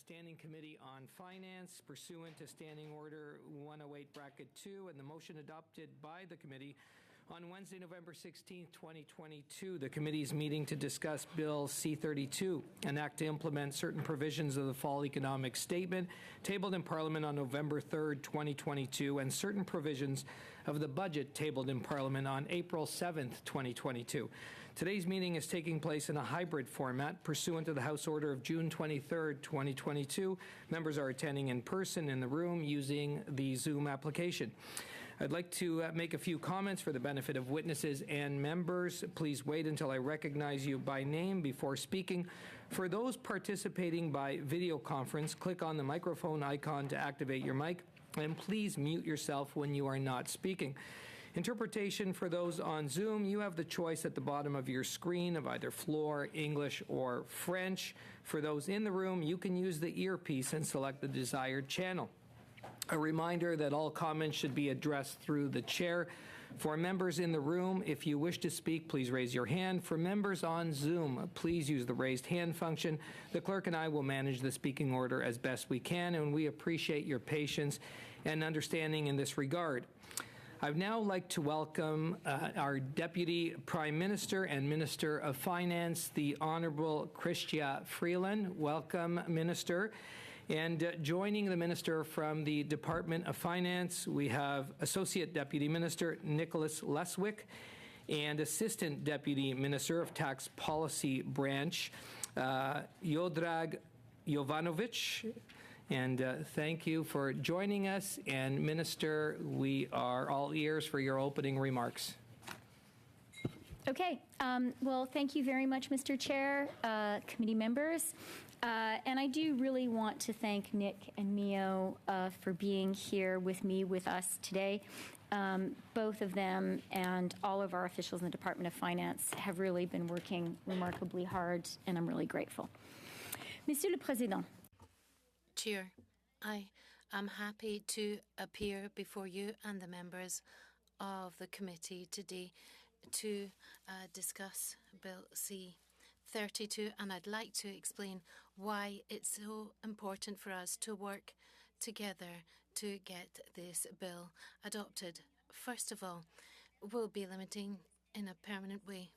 Standing Committee on Finance pursuant to Standing Order 108(2) and the motion adopted by the committee on Wednesday, November 16, 2022. The committee is meeting to discuss Bill C-32, an act to implement certain provisions of the Fall Economic Statement, tabled in Parliament on November 3, 2022, and certain provisions of the budget tabled in Parliament on April 7, 2022. Today's meeting is taking place in a hybrid format pursuant to the House Order of June 23, 2022. Members are attending in person in the room using the Zoom application. I'd like to make a few comments for the benefit of witnesses and members. Please wait until I recognize you by name before speaking. For those participating by video conference, click on the microphone icon to activate your mic, and please mute yourself when you are not speaking. Interpretation for those on Zoom, you have the choice at the bottom of your screen of either Floor, English, or French. For those in the room, you can use the earpiece and select the desired channel. A reminder that all comments should be addressed through the chair. For members in the room, if you wish to speak, please raise your hand. For members on Zoom, please use the raised hand function. The clerk and I will manage the speaking order as best we can, and we appreciate your patience and understanding in this regard. I'd now like to welcome our Deputy Prime Minister and Minister of Finance, the Honourable Chrystia Freeland. Welcome, Minister. And joining the Minister from the Department of Finance, we have Associate Deputy Minister Nicholas Leswick and Assistant Deputy Minister of Tax Policy Branch, Jodrag Jovanovic. And thank you for joining us. And Minister, we are all ears for your opening remarks. Okay. Well, thank you very much, Mr. Chair, committee members. And I do really want to thank Nick and Mio for being here with us today. Both of them and all of our officials in the Department of Finance have really been working remarkably hard, and I'm really grateful. Monsieur le Président. Chair, I am happy to appear before you and the members of the committee today to discuss Bill C-32, and I'd like to explain why it's so important for us to work together to get this bill adopted. First of all, we'll be limiting in a permanent way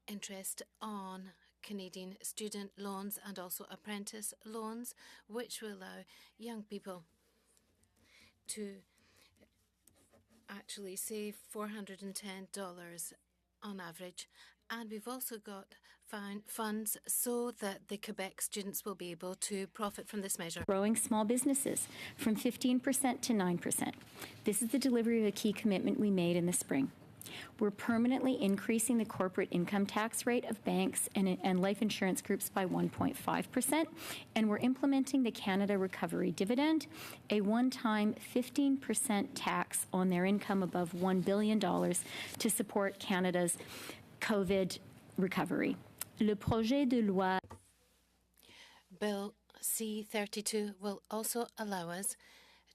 interest on Canadian student loans and also apprentice loans, which will allow young people to actually save $410 on average. And we've also got funds so that the Quebec students will be able to profit from this measure. Growing small businesses from 15% to 9%. This is the delivery of a key commitment we made in the spring. We're permanently increasing the corporate income tax rate of banks and life insurance groups by 1.5%, and we're implementing the Canada Recovery Dividend, a one-time 15% tax on their income above $1 billion to support Canada's COVID recovery. Le projet de loi Bill C-32 will also allow us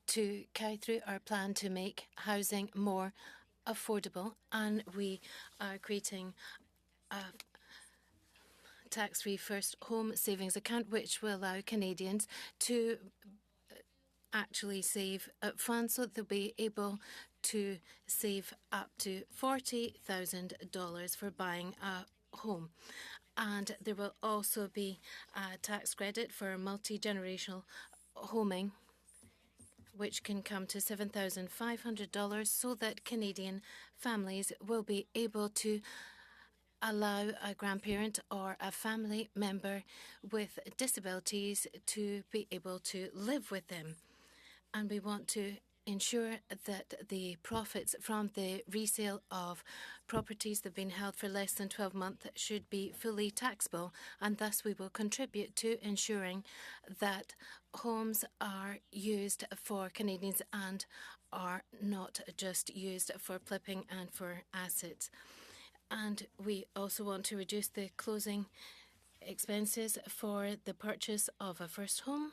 to carry through our plan to make housing more affordable, and we are creating a tax-free first home savings account, which will allow Canadians to actually save funds so that they'll be able to save up to $40,000 for buying a home. And there will also be a tax credit for multi-generational homing, which can come to $7,500, so that Canadian families will be able to allow a grandparent or a family member with disabilities to be able to live with them. And we want to ensure that the profits from the resale of properties that have been held for less than 12 months should be fully taxable, and thus we will contribute to ensuring that homes are used for Canadians and are not just used for flipping and for assets. And we also want to reduce the closing expenses for the purchase of a first home,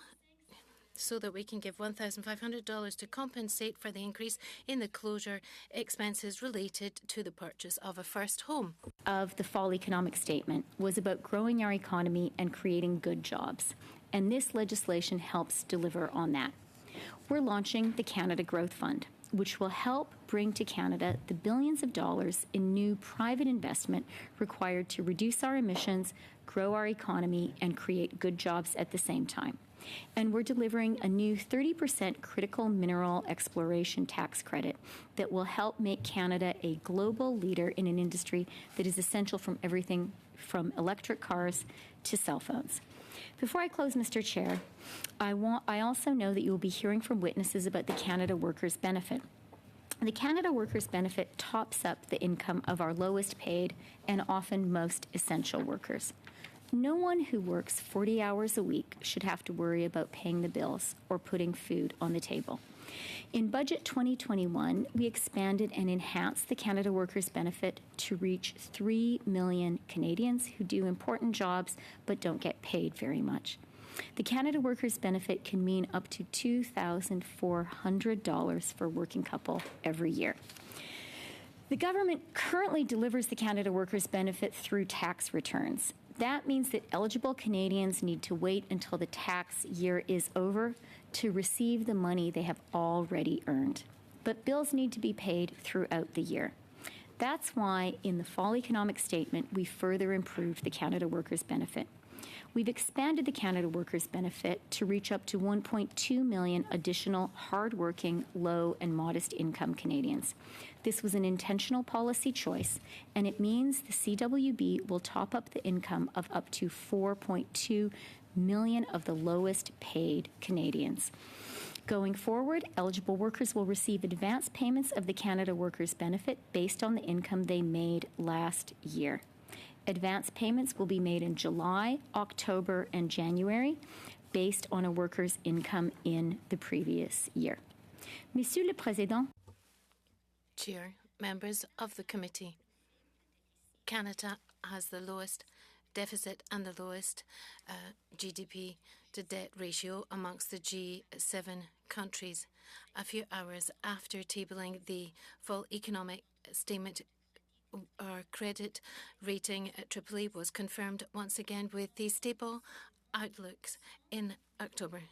so that we can give $1,500 to compensate for the increase in the closure expenses related to the purchase of a first home. Of the fall economic statement was about growing our economy and creating good jobs. And this legislation helps deliver on that. We're launching the Canada Growth Fund, which will help bring to Canada the billions of dollars in new private investment required to reduce our emissions, grow our economy, and create good jobs at the same time. And we're delivering a new 30% critical mineral exploration tax credit that will help make Canada a global leader in an industry that is essential from everything from electric cars to cell phones. Before I close, Mr. Chair, I also know that you will be hearing from witnesses about the Canada Workers' Benefit. The Canada Workers' Benefit tops up the income of our lowest paid and often most essential workers. No one who works 40 hours a week should have to worry about paying the bills or putting food on the table. In Budget 2021, we expanded and enhanced the Canada Workers' Benefit to reach 3 million Canadians who do important jobs but don't get paid very much. The Canada Workers' Benefit can mean up to $2,400 for a working couple every year. The government currently delivers the Canada Workers' Benefit through tax returns. That means that eligible Canadians need to wait until the tax year is over to receive the money they have already earned. But bills need to be paid throughout the year. That's why in the fall economic statement, we further improved the Canada Workers' Benefit. We've expanded the Canada Workers' Benefit to reach up to 1.2 million additional hardworking, low and modest income Canadians. This was an intentional policy choice, and it means the CWB will top up the income of up to 4.2 million of the lowest paid Canadians. Going forward, eligible workers will receive advance payments of the Canada Workers' Benefit based on the income they made last year. Advance payments will be made in July, October, and January based on a worker's income in the previous year. Monsieur le Président. Chair, members of the committee, Canada has the lowest deficit and the lowest GDP to debt ratio amongst the G7 countries. A few hours after tabling the full economic statement, our credit rating at AAA was confirmed once again with the stable outlooks in October.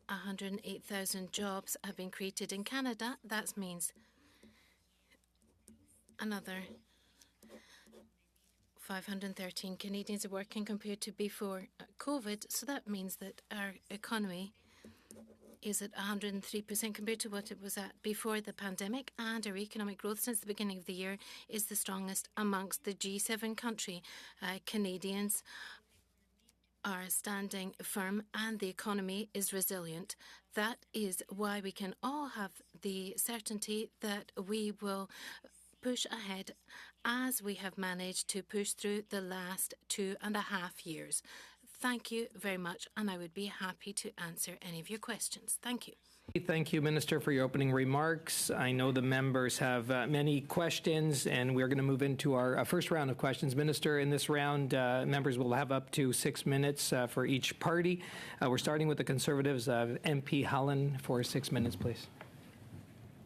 108,000 jobs have been created in Canada. That means another 513 Canadians are working compared to before COVID. So that means that our economy is at 103% compared to what it was at before the pandemic, and our economic growth since the beginning of the year is the strongest amongst the G7 country. Canadians are standing firm and the economy is resilient. That is why we can all have the certainty that we will push ahead as we have managed to push through the last 2.5 years. Thank you very much, and I would be happy to answer any of your questions. Thank you. Thank you, Minister, for your opening remarks. I know the members have many questions, and we're going to move into our first round of questions. Minister, in this round, members will have up to 6 minutes for each party. We're starting with the Conservatives. MP Hallen for 6 minutes, please.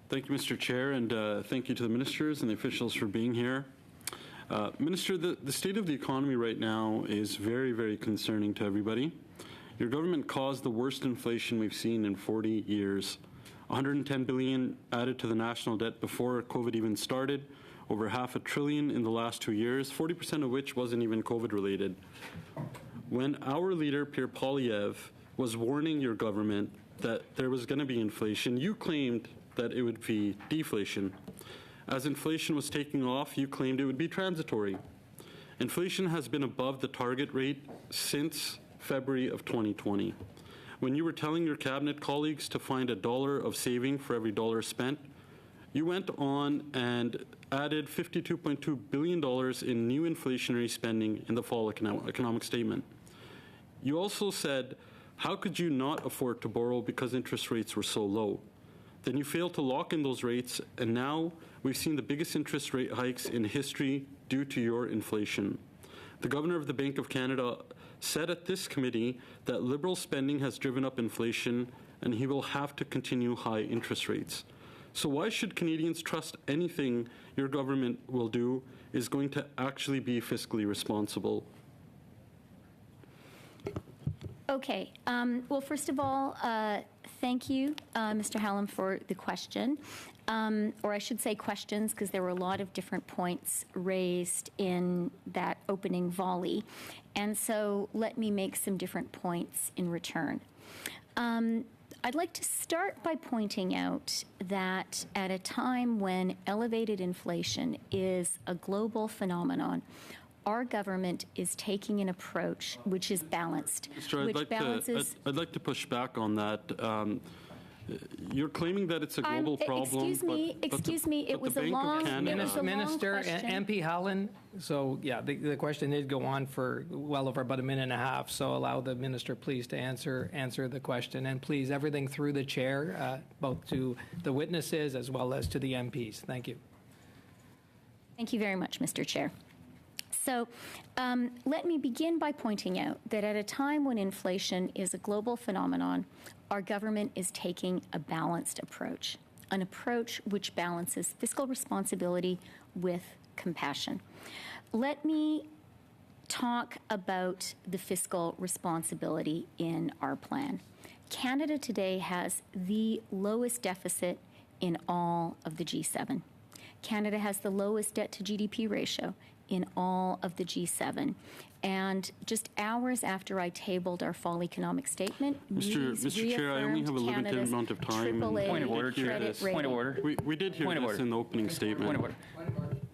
Thank you, Mr. Chair, and thank you to the ministers and the officials for being here. Minister, the state of the economy right now is very, very concerning to everybody. Your government caused the worst inflation we've seen in 40 years. $110 billion added to the national debt before COVID even started, over $500 billion in the last 2 years, 40% of which wasn't even COVID related. When our leader, Pierre Poilievre, was warning your government that there was going to be inflation, you claimed that it would be deflation. As inflation was taking off, you claimed it would be transitory. Inflation has been above the target rate since February of 2020. When you were telling your cabinet colleagues to find $1 of saving for every dollar spent, you went on and added $52.2 billion in new inflationary spending in the fall economic statement. You also said, how could you not afford to borrow because interest rates were so low? Then you failed to lock in those rates, and now we've seen the biggest interest rate hikes in history due to your inflation. The Governor of the Bank of Canada said at this committee that Liberal spending has driven up inflation and he will have to continue high interest rates. So why should Canadians trust anything your government will do is going to actually be fiscally responsible? Okay. Well, first of all, thank you, Mr. Hallam, for the question. Or I should say questions, because there were a lot of different points raised in that opening volley. And so let me make some different points in return. I'd like to start by pointing out that at a time when elevated inflation is a global phenomenon, our government is taking an approach which is balanced, I'd like to push back on that. You're claiming that it's a global problem. Excuse me. It was a long Minister, question. MP Howland. So, yeah, the question did go on for well over about a minute and a half. So allow the minister, please, to answer the question. And please, everything through the chair, both to the witnesses as well as to the MPs. Thank you. Thank you very much, Mr. Chair. So let me begin by pointing out that at a time when inflation is a global phenomenon, our government is taking a balanced approach, an approach which balances fiscal responsibility with compassion. Let me talk about the fiscal responsibility in our plan. Canada today has the lowest deficit in all of the G7. Canada has the lowest debt to GDP ratio in all of the G7. And just hours after I tabled our fall economic statement, Mr. Chair, I only have a limited amount of time. Point of order, Chair. Point of order. We did hear this in the opening statement. Point of order.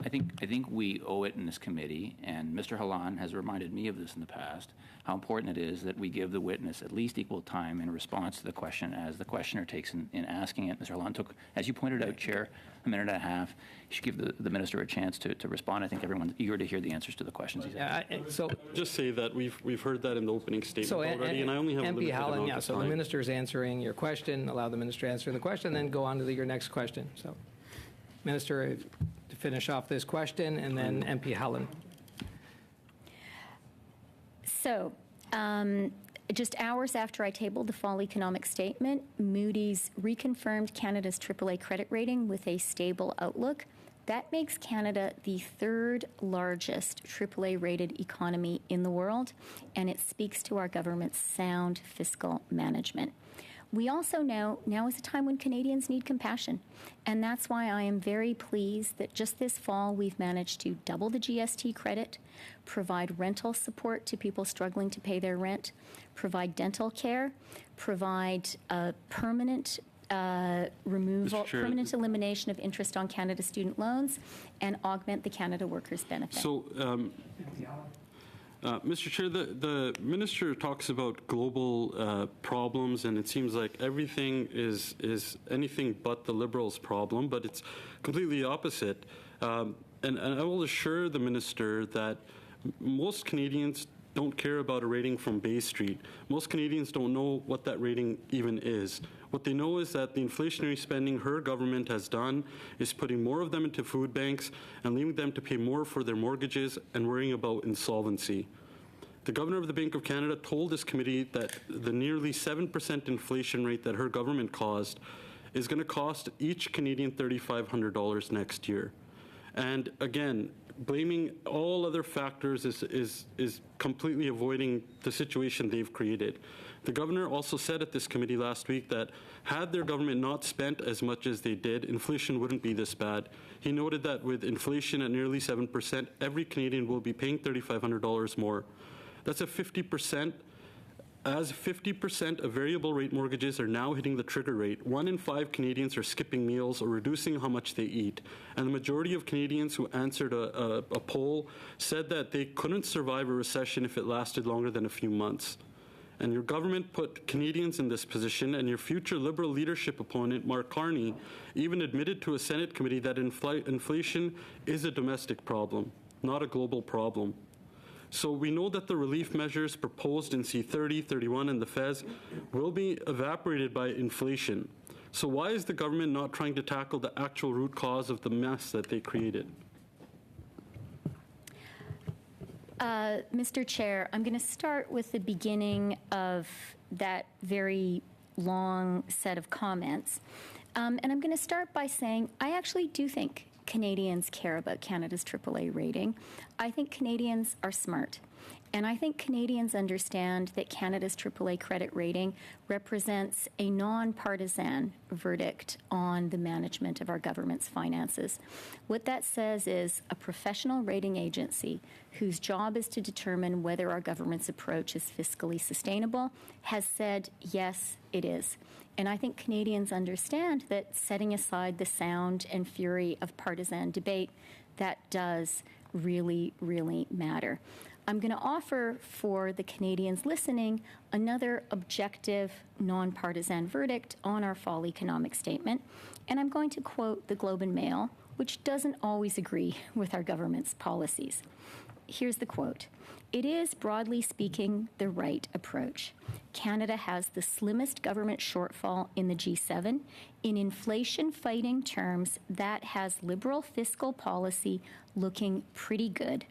I think we owe it in this committee, and Mr. Hallan has reminded me of this in the past, how important it is that we give the witness at least equal time in response to the question as the questioner takes in asking it. Mr. Hallan took, as you pointed out, Chair, a minute and a half. You should give the minister a chance to respond. I think everyone's eager to hear the answers to the questions he's asking. So just say that we've heard that in the opening statement already, and I only have a limited amount of time. So the minister is answering your question. Allow the minister to answer the question, then go on to your next question. So, Minister, to finish off this question, and then MP Howland. So, just hours after I tabled the fall economic statement, Moody's reconfirmed Canada's AAA credit rating with a stable outlook. That makes Canada the third largest AAA rated economy in the world, and it speaks to our government's sound fiscal management. We also know now is a time when Canadians need compassion, and that's why I am very pleased that just this fall we've managed to double the GST credit, provide rental support to people struggling to pay their rent, provide dental care, provide permanent permanent elimination of interest on Canada student loans, and augment the Canada Workers' Benefit. So, Mr. Chair, the minister talks about global problems, and it seems like everything is anything but the Liberals' problem, but it's completely opposite. And I will assure the minister that most Canadians don't care about a rating from Bay Street. Most Canadians don't know what that rating even is. What they know is that the inflationary spending her government has done is putting more of them into food banks and leaving them to pay more for their mortgages and worrying about insolvency. The Governor of the Bank of Canada told this committee that the nearly 7% inflation rate that her government caused is going to cost each Canadian $3,500 next year. And again, blaming all other factors is completely avoiding the situation they've created. The governor also said at this committee last week that had their government not spent as much as they did, inflation wouldn't be this bad. He noted that with inflation at nearly 7%, every Canadian will be paying $3,500 more. That's a 50%. As 50% of variable rate mortgages are now hitting the trigger rate, 1 in 5 Canadians are skipping meals or reducing how much they eat. And the majority of Canadians who answered a poll said that they couldn't survive a recession if it lasted longer than a few months. And your government put Canadians in this position, and your future Liberal leadership opponent, Mark Carney, even admitted to a Senate committee that inflation is a domestic problem, not a global problem. So we know that the relief measures proposed in C30, 31, and the FES will be evaporated by inflation. So why is the government not trying to tackle the actual root cause of the mess that they created? Mr. Chair, I'm going to start with the beginning of that very long set of comments. And I'm going to start by saying I actually do think Canadians care about Canada's AAA rating. I think Canadians are smart. And I think Canadians understand that Canada's AAA credit rating represents a nonpartisan verdict on the management of our government's finances. What that says is a professional rating agency whose job is to determine whether our government's approach is fiscally sustainable has said, yes, it is. And I think Canadians understand that, setting aside the sound and fury of partisan debate, that does really, really matter. I'm going to offer for the Canadians listening another objective, nonpartisan verdict on our fall economic statement. And I'm going to quote the Globe and Mail, which doesn't always agree with our government's policies. Here's the quote. It is, broadly speaking, the right approach. Canada has the slimmest government shortfall in the G7. In inflation-fighting terms, that has Liberal fiscal policy looking pretty good,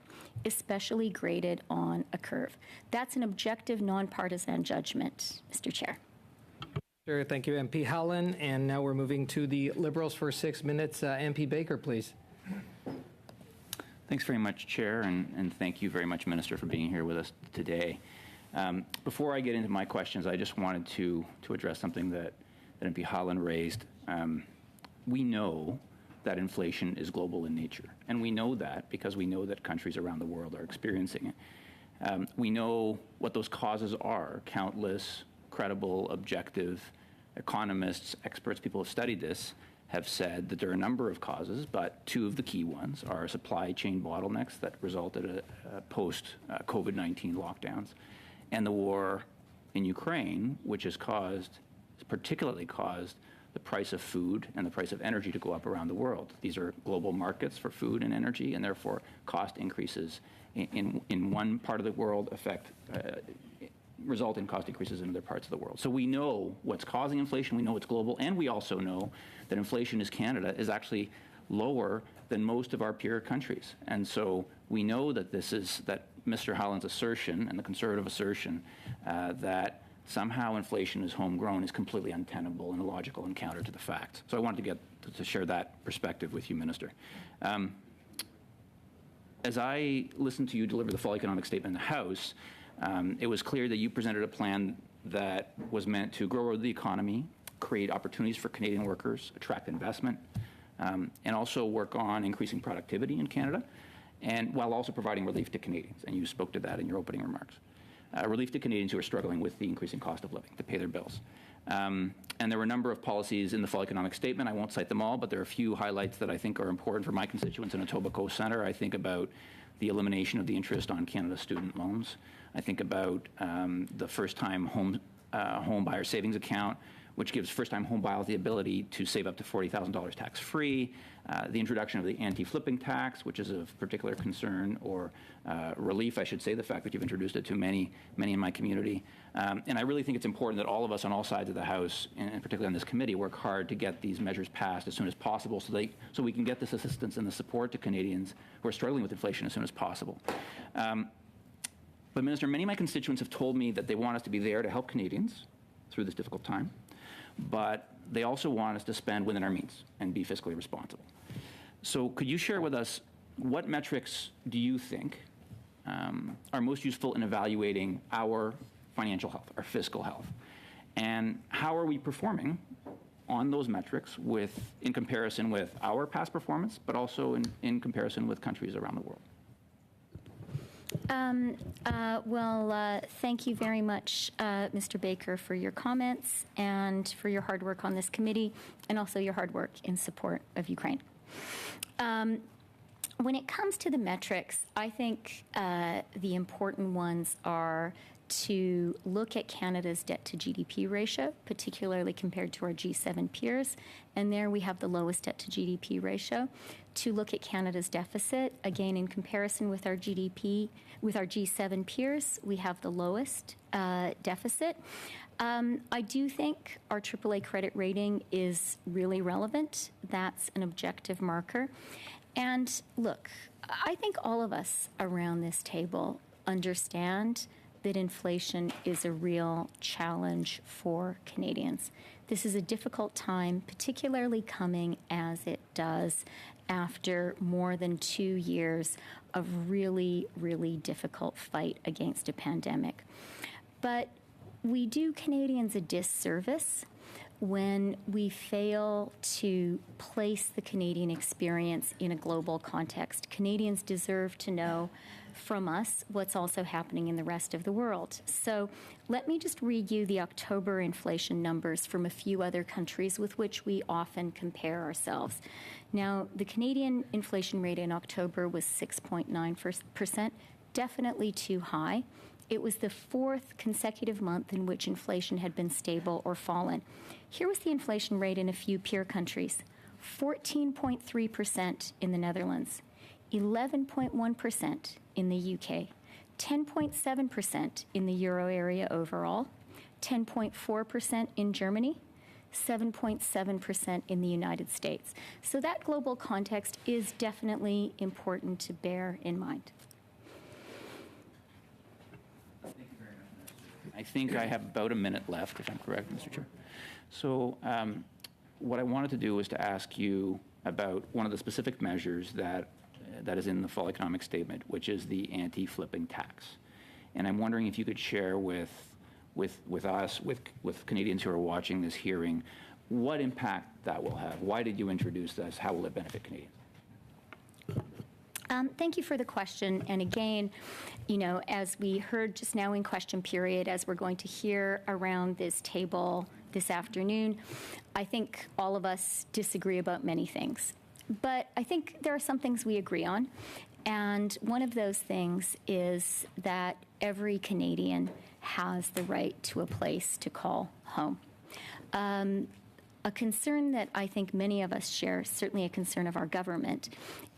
especially graded on a curve. That's an objective, nonpartisan judgment, Mr. Chair. Sure, thank you, MP Howland. And now we're moving to the Liberals for 6 minutes. MP Baker, please. Thanks very much, Chair, and thank you very much, Minister, for being here with us today. Before I get into my questions, I just wanted to address something that MP Howland raised. We know that inflation is global in nature, and we know that because we know that countries around the world are experiencing it. We know what those causes are. Countless credible, objective economists, experts, people who have studied this, have said that there are a number of causes, but two of the key ones are supply chain bottlenecks that resulted in post-COVID-19 lockdowns, and the war in Ukraine, which has particularly caused the price of food and the price of energy to go up around the world. These are global markets for food and energy, and therefore cost increases in one part of the world result in cost increases in other parts of the world. So we know what's causing inflation, we know it's global, and we also know that inflation in Canada is actually lower than most of our peer countries. And so we know that that Mr. Howland's assertion and the Conservative assertion that somehow inflation is homegrown is completely untenable and illogical and counter to the facts. So I wanted to share that perspective with you, Minister. As I listened to you deliver the fall economic statement in the House, it was clear that you presented a plan that was meant to grow the economy, create opportunities for Canadian workers, attract investment, and also work on increasing productivity in Canada, and while also providing relief to Canadians. And you spoke to that in your opening remarks. Relief to Canadians who are struggling with the increasing cost of living to pay their bills. And there were a number of policies in the fall economic statement. I won't cite them all, but there are a few highlights that I think are important for my constituents in Etobicoke Centre. I think about the elimination of the interest on Canada's student loans. I think about the first-time home buyer savings account, which gives first-time home buyers the ability to save up to $40,000 tax-free. The introduction of the anti-flipping tax, which is of particular concern, or relief, I should say, the fact that you've introduced it to many in my community. And I really think it's important that all of us on all sides of the House, and particularly on this committee, work hard to get these measures passed as soon as possible so we can get this assistance and the support to Canadians who are struggling with inflation as soon as possible. But, Minister, many of my constituents have told me that they want us to be there to help Canadians through this difficult time, but they also want us to spend within our means and be fiscally responsible. So could you share with us what metrics do you think are most useful in evaluating our financial health, our fiscal health? And how are we performing on those metrics in comparison with our past performance, but also in comparison with countries around the world? Thank you very much, Mr. Baker, for your comments and for your hard work on this committee, and also your hard work in support of Ukraine. When it comes to the metrics, I think the important ones are to look at Canada's debt to GDP ratio, particularly compared to our G7 peers, and there we have the lowest debt to GDP ratio. To look at Canada's deficit, again, in comparison with our GDP, with our G7 peers, we have the lowest deficit. I do think our AAA credit rating is really relevant. That's an objective marker. And look, I think all of us around this table understand that inflation is a real challenge for Canadians. This is a difficult time, particularly coming as it does after more than 2 years of really, really difficult fight against a pandemic. But we do Canadians a disservice when we fail to place the Canadian experience in a global context. Canadians deserve to know from us what's also happening in the rest of the world. So let me just read you the October inflation numbers from a few other countries with which we often compare ourselves. Now, the Canadian inflation rate in October was 6.9%, definitely too high. It was the fourth consecutive month in which inflation had been stable or fallen. Here was the inflation rate in a few peer countries: 14.3% in the Netherlands, 11.1% in the UK, 10.7% in the euro area overall, 10.4% in Germany, 7.7% in the United States. So that global context is definitely important to bear in mind. I think I have about a minute left, if I'm correct, Mr. Chair. So what I wanted to do was to ask you about one of the specific measures that is in the fall economic statement, which is the anti-flipping tax. And I'm wondering if you could share with us, with Canadians who are watching this hearing, what impact that will have. Why did you introduce this? How will it benefit Canadians? Thank you for the question. And again, you know, as we heard just now in question period, as we're going to hear around this table this afternoon, I think all of us disagree about many things. But I think there are some things we agree on. And one of those things is that every Canadian has the right to a place to call home. A concern that I think many of us share, certainly a concern of our government,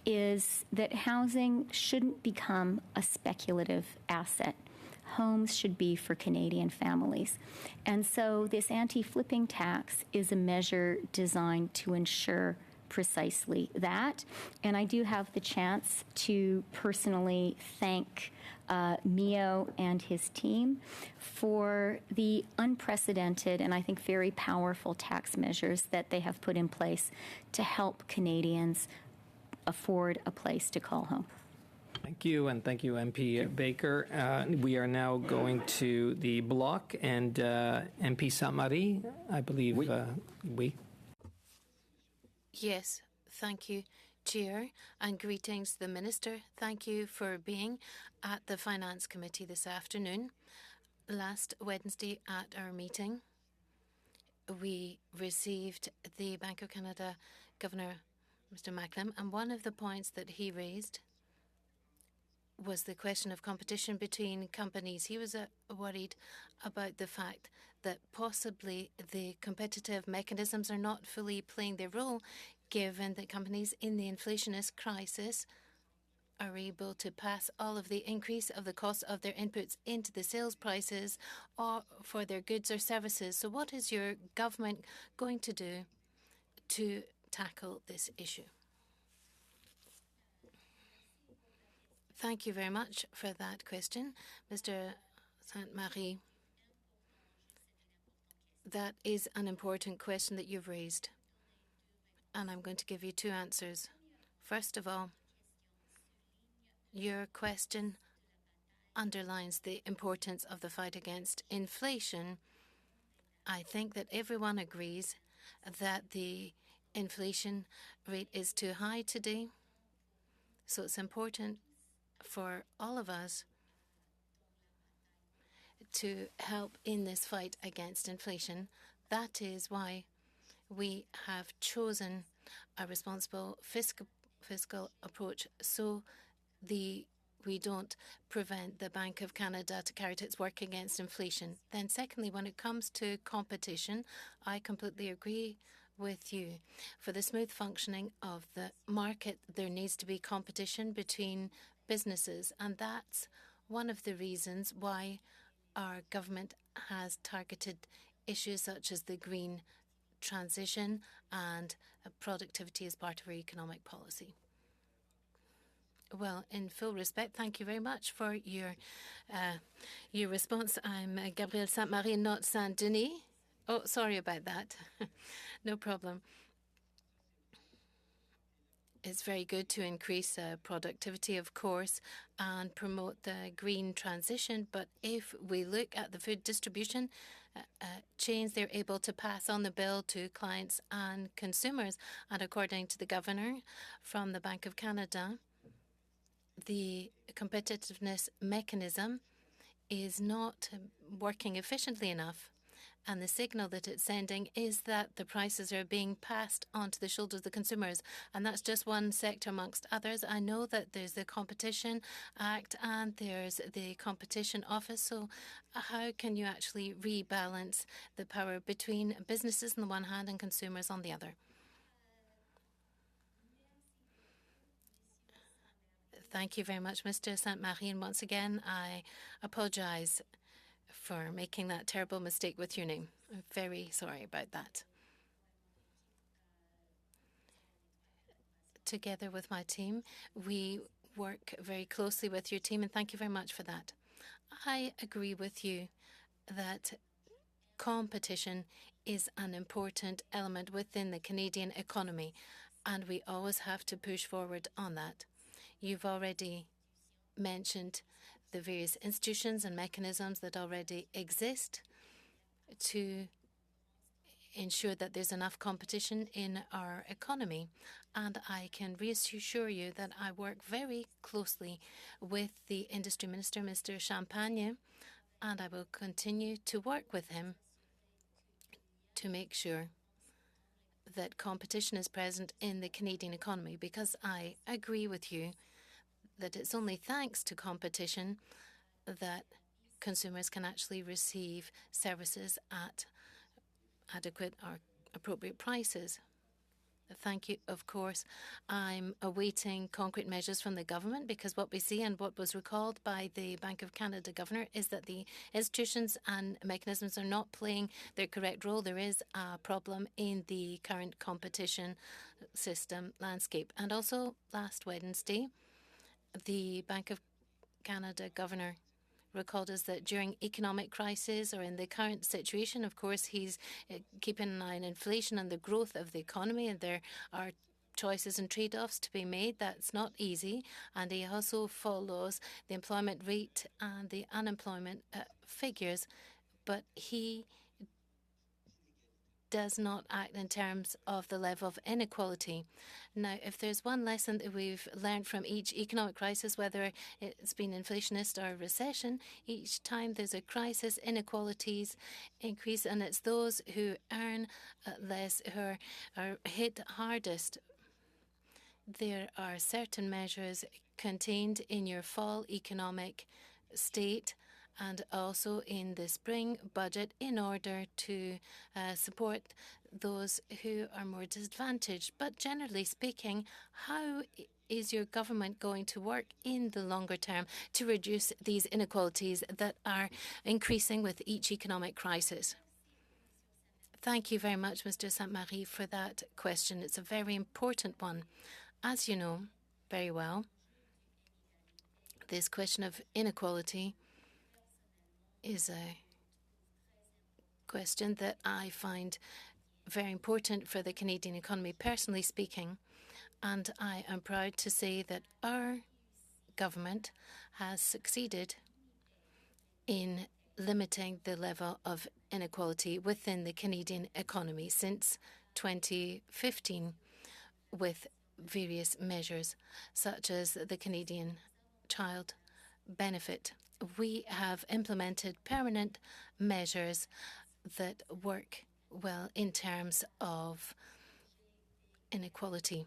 is that housing shouldn't become a speculative asset. Homes should be for Canadian families. And so this anti-flipping tax is a measure designed to ensure precisely that. And I do have the chance to personally thank Mio and his team for the unprecedented and I think very powerful tax measures that they have put in place to help Canadians afford a place to call home. Thank you, and thank you, MP Baker. We are now going to the block, and MP Sainte-Marie, I believe. Oui. Yes, thank you, Chair, and greetings to the Minister. Thank you for being at the Finance Committee this afternoon. Last Wednesday at our meeting, we received the Bank of Canada Governor, Mr. Macklem, and one of the points that he raised was the question of competition between companies. He was worried about the fact that possibly the competitive mechanisms are not fully playing their role, given that companies in the inflationist crisis are able to pass all of the increase of the cost of their inputs into the sales prices or for their goods or services. So what is your government going to do to tackle this issue? Thank you very much for that question, Mr. Sainte-Marie. That is an important question that you've raised, and I'm going to give you two answers. First of all, your question underlines the importance of the fight against inflation. I think that everyone agrees that the inflation rate is too high today, so it's important for all of us to help in this fight against inflation. That is why we have chosen a responsible fiscal approach so we don't prevent the Bank of Canada to carry out its work against inflation. Then secondly, when it comes to competition, I completely agree with you. For the smooth functioning of the market, there needs to be competition between businesses, and that's one of the reasons why our government has targeted issues such as the green transition and productivity as part of our economic policy. Well, in full respect, thank you very much for your response. I'm Gabrielle Sainte-Marie, not Saint-Denis. Oh, sorry about that. No problem. It's very good to increase productivity, of course, and promote the green transition. But if we look at the food distribution chains, they're able to pass on the bill to clients and consumers. And according to the governor from the Bank of Canada, the competitiveness mechanism is not working efficiently enough. And the signal that it's sending is that the prices are being passed onto the shoulders of the consumers. And that's just one sector amongst others. I know that there's the Competition Act and there's the Competition Office. So how can you actually rebalance the power between businesses on the one hand and consumers on the other? Thank you very much, Mr. Sainte-Marie. And once again, I apologize for making that terrible mistake with your name. I'm very sorry about that. Together with my team, we work very closely with your team, and thank you very much for that. I agree with you that competition is an important element within the Canadian economy, and we always have to push forward on that. You've already mentioned the various institutions and mechanisms that already exist to ensure that there's enough competition in our economy. And I can reassure you that I work very closely with the Industry Minister, Mr. Champagne, and I will continue to work with him to make sure that competition is present in the Canadian economy, because I agree with you that it's only thanks to competition that consumers can actually receive services at adequate or appropriate prices. Thank you. Of course, I'm awaiting concrete measures from the government, because what we see and what was recalled by the Bank of Canada governor is that the institutions and mechanisms are not playing their correct role. There is a problem in the current competition system landscape. And also last Wednesday, the Bank of Canada governor recalled us that during economic crisis or in the current situation, of course, he's keeping an eye on inflation and the growth of the economy, and there are choices and trade-offs to be made. That's not easy. And he also follows the employment rate and the unemployment figures, but he does not act in terms of the level of inequality. Now, if there's one lesson that we've learned from each economic crisis, whether it's been inflationist or recession, each time there's a crisis, inequalities increase, and it's those who earn less who are hit hardest. There are certain measures contained in your fall economic state and also in the spring budget in order to support those who are more disadvantaged. But generally speaking, how is your government going to work in the longer term to reduce these inequalities that are increasing with each economic crisis? Thank you very much, Mr. Sainte-Marie, for that question. It's a very important one. As you know very well, this question of inequality is a question that I find very important for the Canadian economy, personally speaking, and I am proud to say that our government has succeeded in limiting the level of inequality within the Canadian economy since 2015 with various measures such as the Canadian Child Benefit. We have implemented permanent measures that work well in terms of inequality,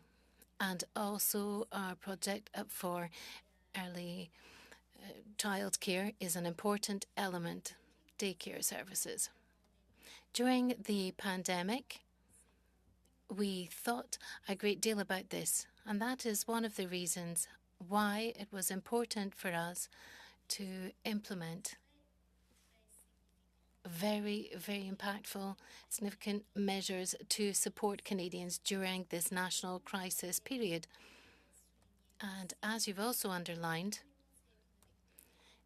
and also our project for early child care is an important element, daycare services. During the pandemic, we thought a great deal about this, and that is one of the reasons why it was important for us to implement very, very impactful, significant measures to support Canadians during this national crisis period. And as you've also underlined,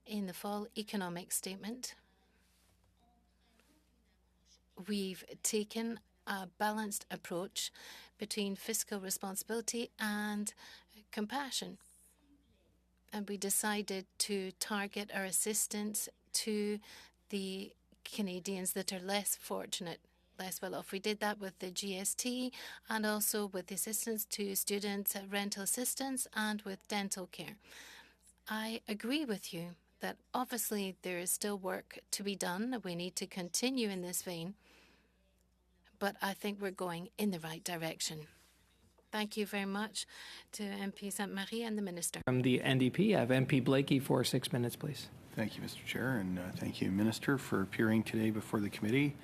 in the fall economic statement, we've taken a balanced approach between fiscal responsibility and compassion. And we decided to target our assistance to the Canadians that are less fortunate, less well off. We did that with the GST and also with the assistance to students, rental assistance, and with dental care. I agree with you that obviously there is still work to be done. We need to continue in this vein, but I think we're going in the right direction. Thank you very much to MP Sainte-Marie and the Minister. From the NDP, I have MP Blakey for 6 minutes, please. Thank you, Mr. Chair, and thank you, Minister, for appearing today before the committee.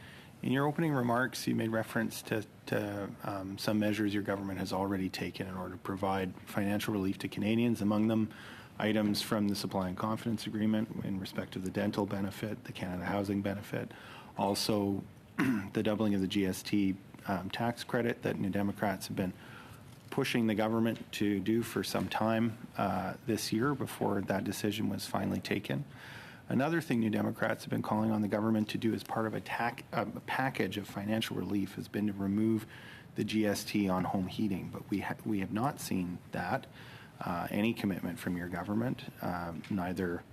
In your opening remarks, you made reference to some measures your government has already taken in order to provide financial relief to Canadians, among them items from the Supply and Confidence Agreement in respect of the dental benefit, the Canada Housing benefit, also the doubling of the GST tax credit that New Democrats have been pushing the government to do for some time this year before that decision was finally taken. Another thing New Democrats have been calling on the government to do as part of a package of financial relief has been to remove the GST on home heating, but we have not seen that, any commitment from your government, neither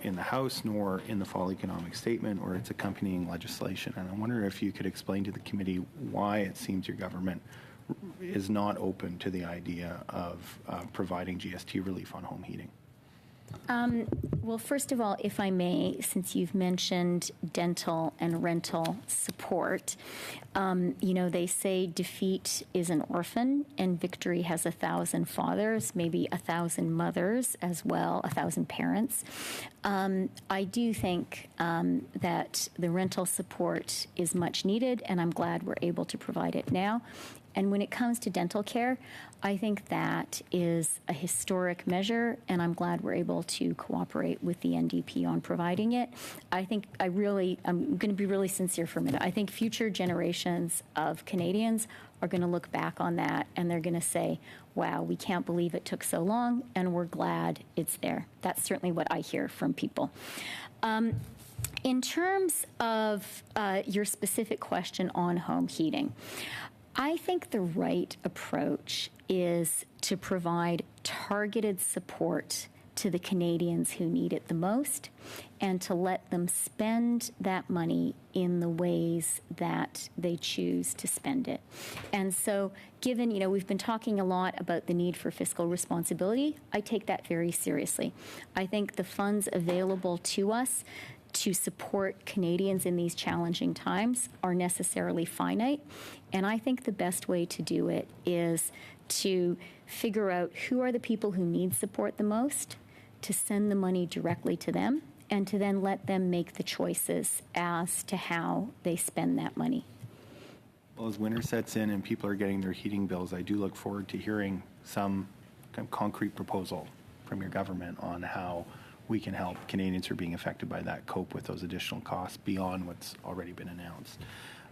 in the House nor in the fall economic statement or its accompanying legislation. And I wonder if you could explain to the committee why it seems your government is not open to the idea of providing GST relief on home heating. Well, first of all, if I may, since you've mentioned dental and rental support, they say defeat is an orphan and victory has 1,000 fathers, maybe 1,000 mothers as well, 1,000 parents. I do think that the rental support is much needed, and I'm glad we're able to provide it now. And when it comes to dental care, I think that is a historic measure, and I'm glad we're able to cooperate with the NDP on providing it. I'm going to be really sincere for a minute. I think future generations of Canadians are going to look back on that, and they're going to say, wow, we can't believe it took so long, and we're glad it's there. That's certainly what I hear from people. In terms of your specific question on home heating, I think the right approach is to provide targeted support to the Canadians who need it the most and to let them spend that money in the ways that they choose to spend it. And so given, we've been talking a lot about the need for fiscal responsibility, I take that very seriously. I think the funds available to us to support Canadians in these challenging times are necessarily finite. And I think the best way to do it is to figure out who are the people who need support the most, to send the money directly to them, and to then let them make the choices as to how they spend that money. Well, as winter sets in and people are getting their heating bills, I do look forward to hearing some kind of concrete proposal from your government on how we can help Canadians who are being affected by that cope with those additional costs beyond what's already been announced.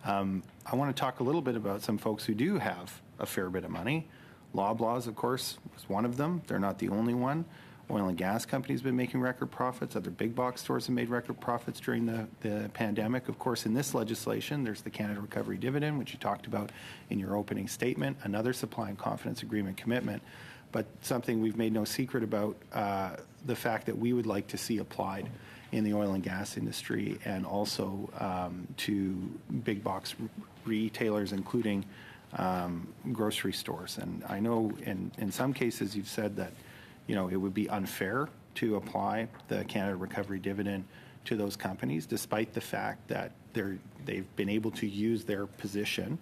I want to talk a little bit about some folks who do have a fair bit of money. Loblaws, of course, is one of them. They're not the only one. Oil and gas companies have been making record profits. Other big box stores have made record profits during the pandemic. Of course, in this legislation, there's the Canada Recovery Dividend, which you talked about in your opening statement, another Supply and Confidence Agreement commitment, but something we've made no secret about, the fact that we would like to see applied in the oil and gas industry and also to big box retailers, including grocery stores. And I know in some cases you've said that it would be unfair to apply the Canada Recovery Dividend to those companies, despite the fact that they've been able to use their position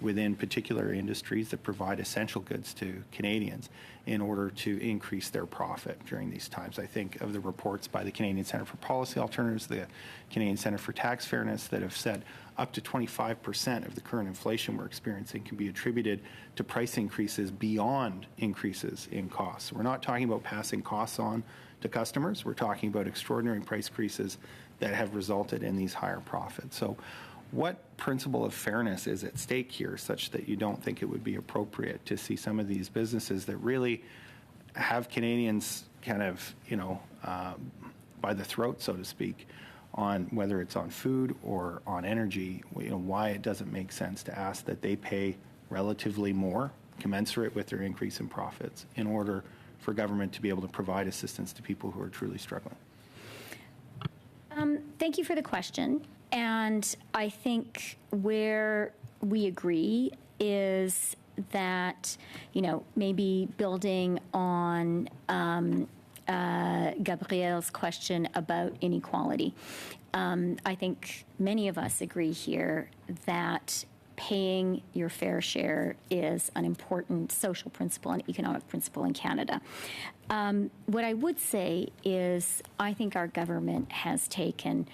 within particular industries that provide essential goods to Canadians in order to increase their profit during these times. I think of the reports by the Canadian Centre for Policy Alternatives, the Canadian Centre for Tax Fairness, that have said up to 25% of the current inflation we're experiencing can be attributed to price increases beyond increases in costs. We're not talking about passing costs on to customers. We're talking about extraordinary price increases that have resulted in these higher profits. So what principle of fairness is at stake here such that you don't think it would be appropriate to see some of these businesses that really have Canadians kind of, by the throat, so to speak, on whether it's on food or on energy, why it doesn't make sense to ask that they pay relatively more, commensurate with their increase in profits, in order for government to be able to provide assistance to people who are truly struggling. Thank you for the question. And I think where we agree is that, maybe building on Gabrielle's question about inequality. I think many of us agree here that paying your fair share is an important social principle and economic principle in Canada. What I would say is I think our government has taken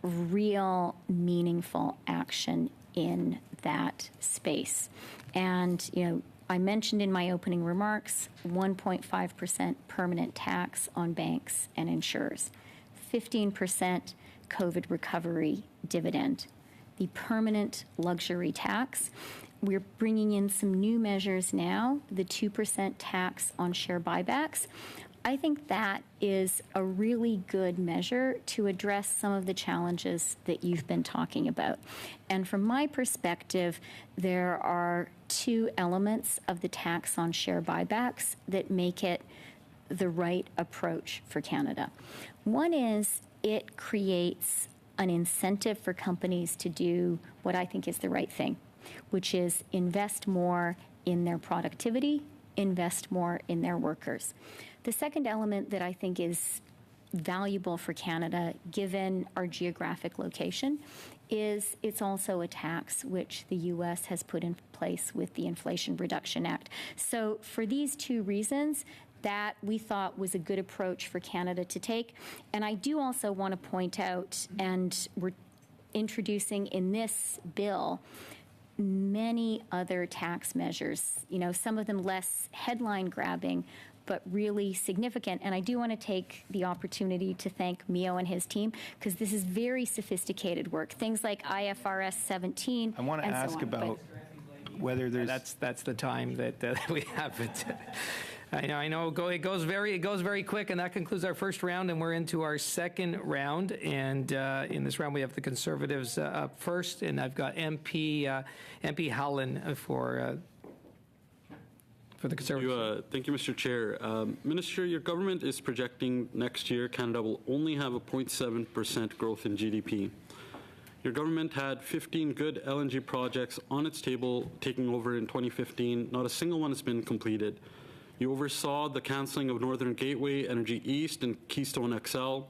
real, meaningful action in that space. And, I mentioned in my opening remarks 1.5% permanent tax on banks and insurers, 15% COVID recovery dividend, the permanent luxury tax. We're bringing in some new measures now, the 2% tax on share buybacks. I think that is a really good measure to address some of the challenges that you've been talking about. And from my perspective, there are two elements of the tax on share buybacks that make it the right approach for Canada. One is it creates an incentive for companies to do what I think is the right thing, which is invest more in their productivity, invest more in their workers. The second element that I think is valuable for Canada, given our geographic location, is it's also a tax which the U.S. has put in place with the Inflation Reduction Act. So for these two reasons, that we thought was a good approach for Canada to take. And I do also want to point out, and we're introducing in this bill, many other tax measures, some of them less headline grabbing, but really significant. And I do want to take the opportunity to thank Mio and his team, because this is very sophisticated work. Things like IFRS 17. I want to ask about whether there's... That's the time that we have it. I know. It goes very quick, and that concludes our first round, and we're into our second round. And in this round, we have the Conservatives up first, and I've got MP Howland for the Conservatives. Thank you, Mr. Chair. Minister, your government is projecting next year Canada will only have a 0.7% growth in GDP. Your government had 15 good LNG projects on its table taking over in 2015. Not a single one has been completed. You oversaw the cancelling of Northern Gateway, Energy East, and Keystone XL.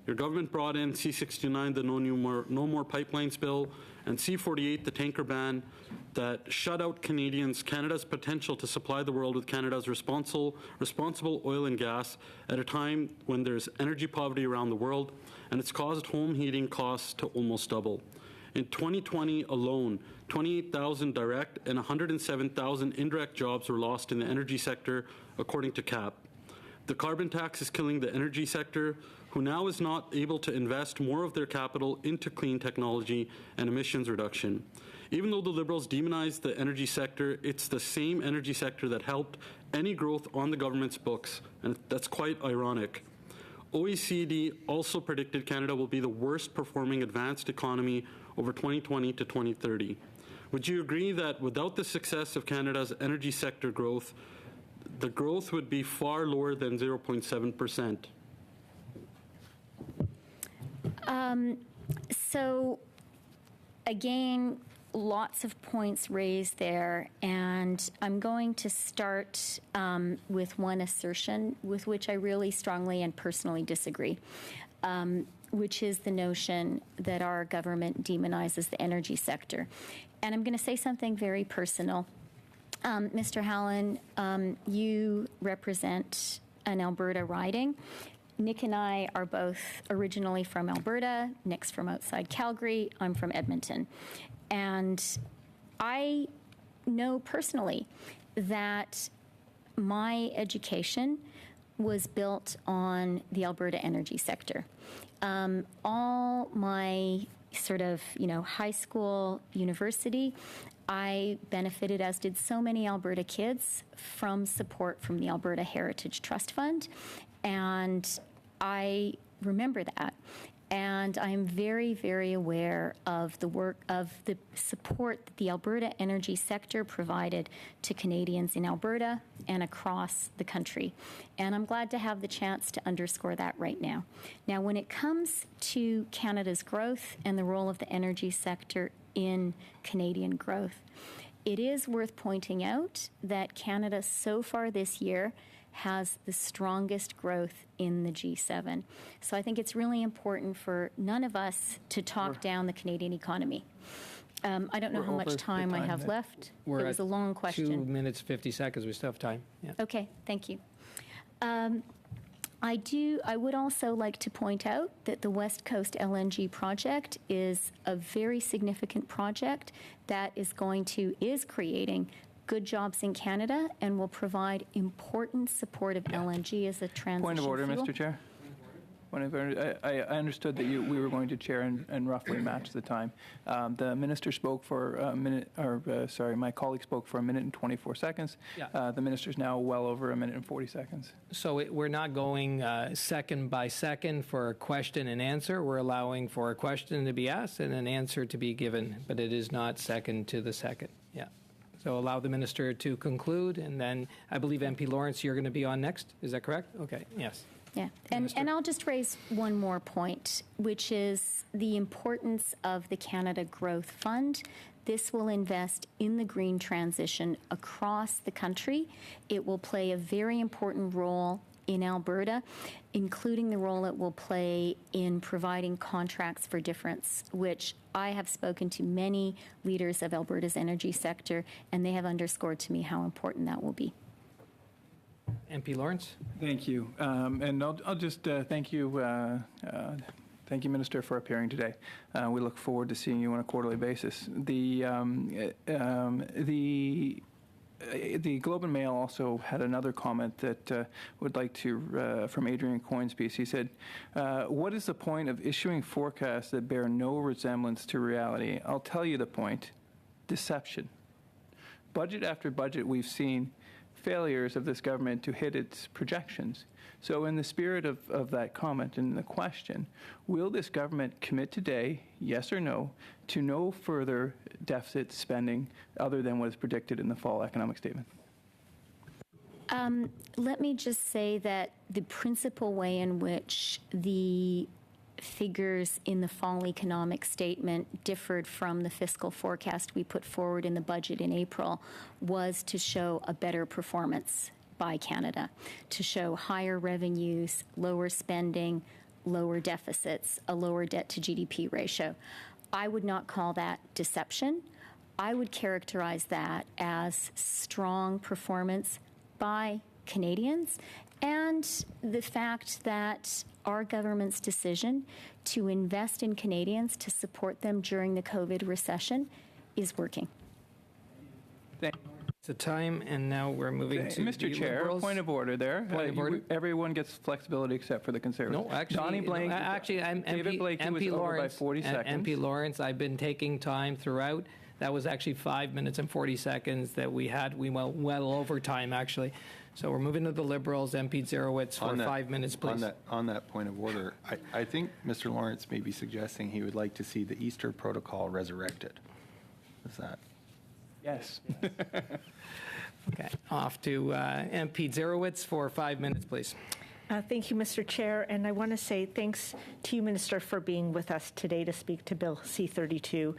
Your government brought in C-69, the No More Pipelines bill, and C-48, the tanker ban, that shut out Canada's potential to supply the world with Canada's responsible oil and gas at a time when there's energy poverty around the world, and it's caused home heating costs to almost double. In 2020 alone, 28,000 direct and 107,000 indirect jobs were lost in the energy sector, according to CAP. The carbon tax is killing the energy sector, who now is not able to invest more of their capital into clean technology and emissions reduction. Even though the Liberals demonize the energy sector, it's the same energy sector that helped any growth on the government's books, and that's quite ironic. OECD also predicted Canada will be the worst performing advanced economy over 2020 to 2030. Would you agree that without the success of Canada's energy sector growth, the growth would be far lower than 0.7%? So, again, lots of points raised there, and I'm going to start with one assertion with which I really strongly and personally disagree, which is the notion that our government demonizes the energy sector. And I'm going to say something very personal. Mr. Howland, you represent an Alberta riding. Nick and I are both originally from Alberta. Nick's from outside Calgary. I'm from Edmonton. And I know personally that my education was built on the Alberta energy sector. All my sort of, high school, university, I benefited, as did so many Alberta kids, from support from the Alberta Heritage Trust Fund. And I remember that. And I'm very, very aware of the work, of the support that the Alberta energy sector provided to Canadians in Alberta and across the country. And I'm glad to have the chance to underscore that right now. Now, when it comes to Canada's growth and the role of the energy sector in Canadian growth, it is worth pointing out that Canada so far this year has the strongest growth in the G7. So I think it's really important for none of us to talk down the Canadian economy. I don't know how much time I have left. It was a long question. 2 minutes, 50 seconds. We still have time. Yeah. Okay, thank you. I would also like to point out that the West Coast LNG project is a very significant project that is creating good jobs in Canada and will provide important support of LNG as a transition Point of order, fuel. Mr. Chair. I understood that we were going to chair and roughly match the time. The minister spoke for a minute, my colleague spoke for a minute and 24 seconds. Yeah. The minister's now well over a minute and 40 seconds. So we're not going second by second for a question and answer. We're allowing for a question to be asked and an answer to be given, but it is not second to the second. Yeah. So allow the minister to conclude, and then I believe MP Lawrence, you're going to be on next. Is that correct? Okay. Yes. Yeah, and I'll just raise one more point, which is the importance of the Canada Growth Fund. This will invest in the green transition across the country. It will play a very important role in Alberta, including the role it will play in providing contracts for difference, which I have spoken to many leaders of Alberta's energy sector, and they have underscored to me how important that will be. MP Lawrence? Thank you. And I'll just thank you, Minister, for appearing today. We look forward to seeing you on a quarterly basis. The Globe and Mail also had another comment that would like to, from Adrian Coyne's piece. He said, what is the point of issuing forecasts that bear no resemblance to reality? I'll tell you the point. Deception. Budget after budget, we've seen failures of this government to hit its projections. So in the spirit of that comment and the question, will this government commit today, yes or no, to no further deficit spending other than what is predicted in the fall economic statement? Let me just say that the principal way in which the figures in the fall economic statement differed from the fiscal forecast we put forward in the budget in April was to show a better performance by Canada, to show higher revenues, lower spending, lower deficits, a lower debt to GDP ratio. I would not call that deception. I would characterize that as strong performance by Canadians, and the fact that our government's decision to invest in Canadians to support them during the COVID recession is working. Thank It's the time, and now we're moving to Mr. the Chair, Liberals. point of order there. Point of order. Everyone gets flexibility except for the Conservatives. No, actually, Donnie Blank, David Blakey was over by 40 seconds. MP Lawrence, I've been taking time throughout. That was actually 5 minutes and 40 seconds that we had. We went well over time, actually. So we're moving to the Liberals. MP Zerowitz for 5 minutes, please. On that point of order, I think Mr. Lawrence may be suggesting he would like to see the Easter Protocol resurrected. Is that? Yes. Okay, off to MP Zerowitz for 5 minutes, please. Thank you, Mr. Chair, and I want to say thanks to you, Minister, for being with us today to speak to Bill C-32.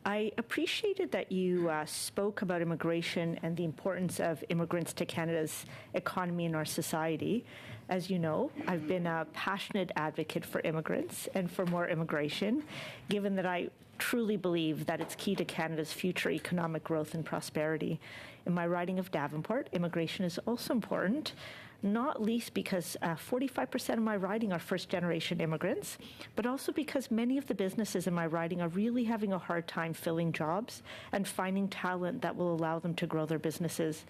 I appreciated that you spoke about immigration and the importance of immigrants to Canada's economy and our society. As you know, I've been a passionate advocate for immigrants and for more immigration, given that I truly believe that it's key to Canada's future economic growth and prosperity. In my riding of Davenport, immigration is also important, not least because 45% of my riding are first-generation immigrants, but also because many of the businesses in my riding are really having a hard time filling jobs and finding talent that will allow them to grow their businesses.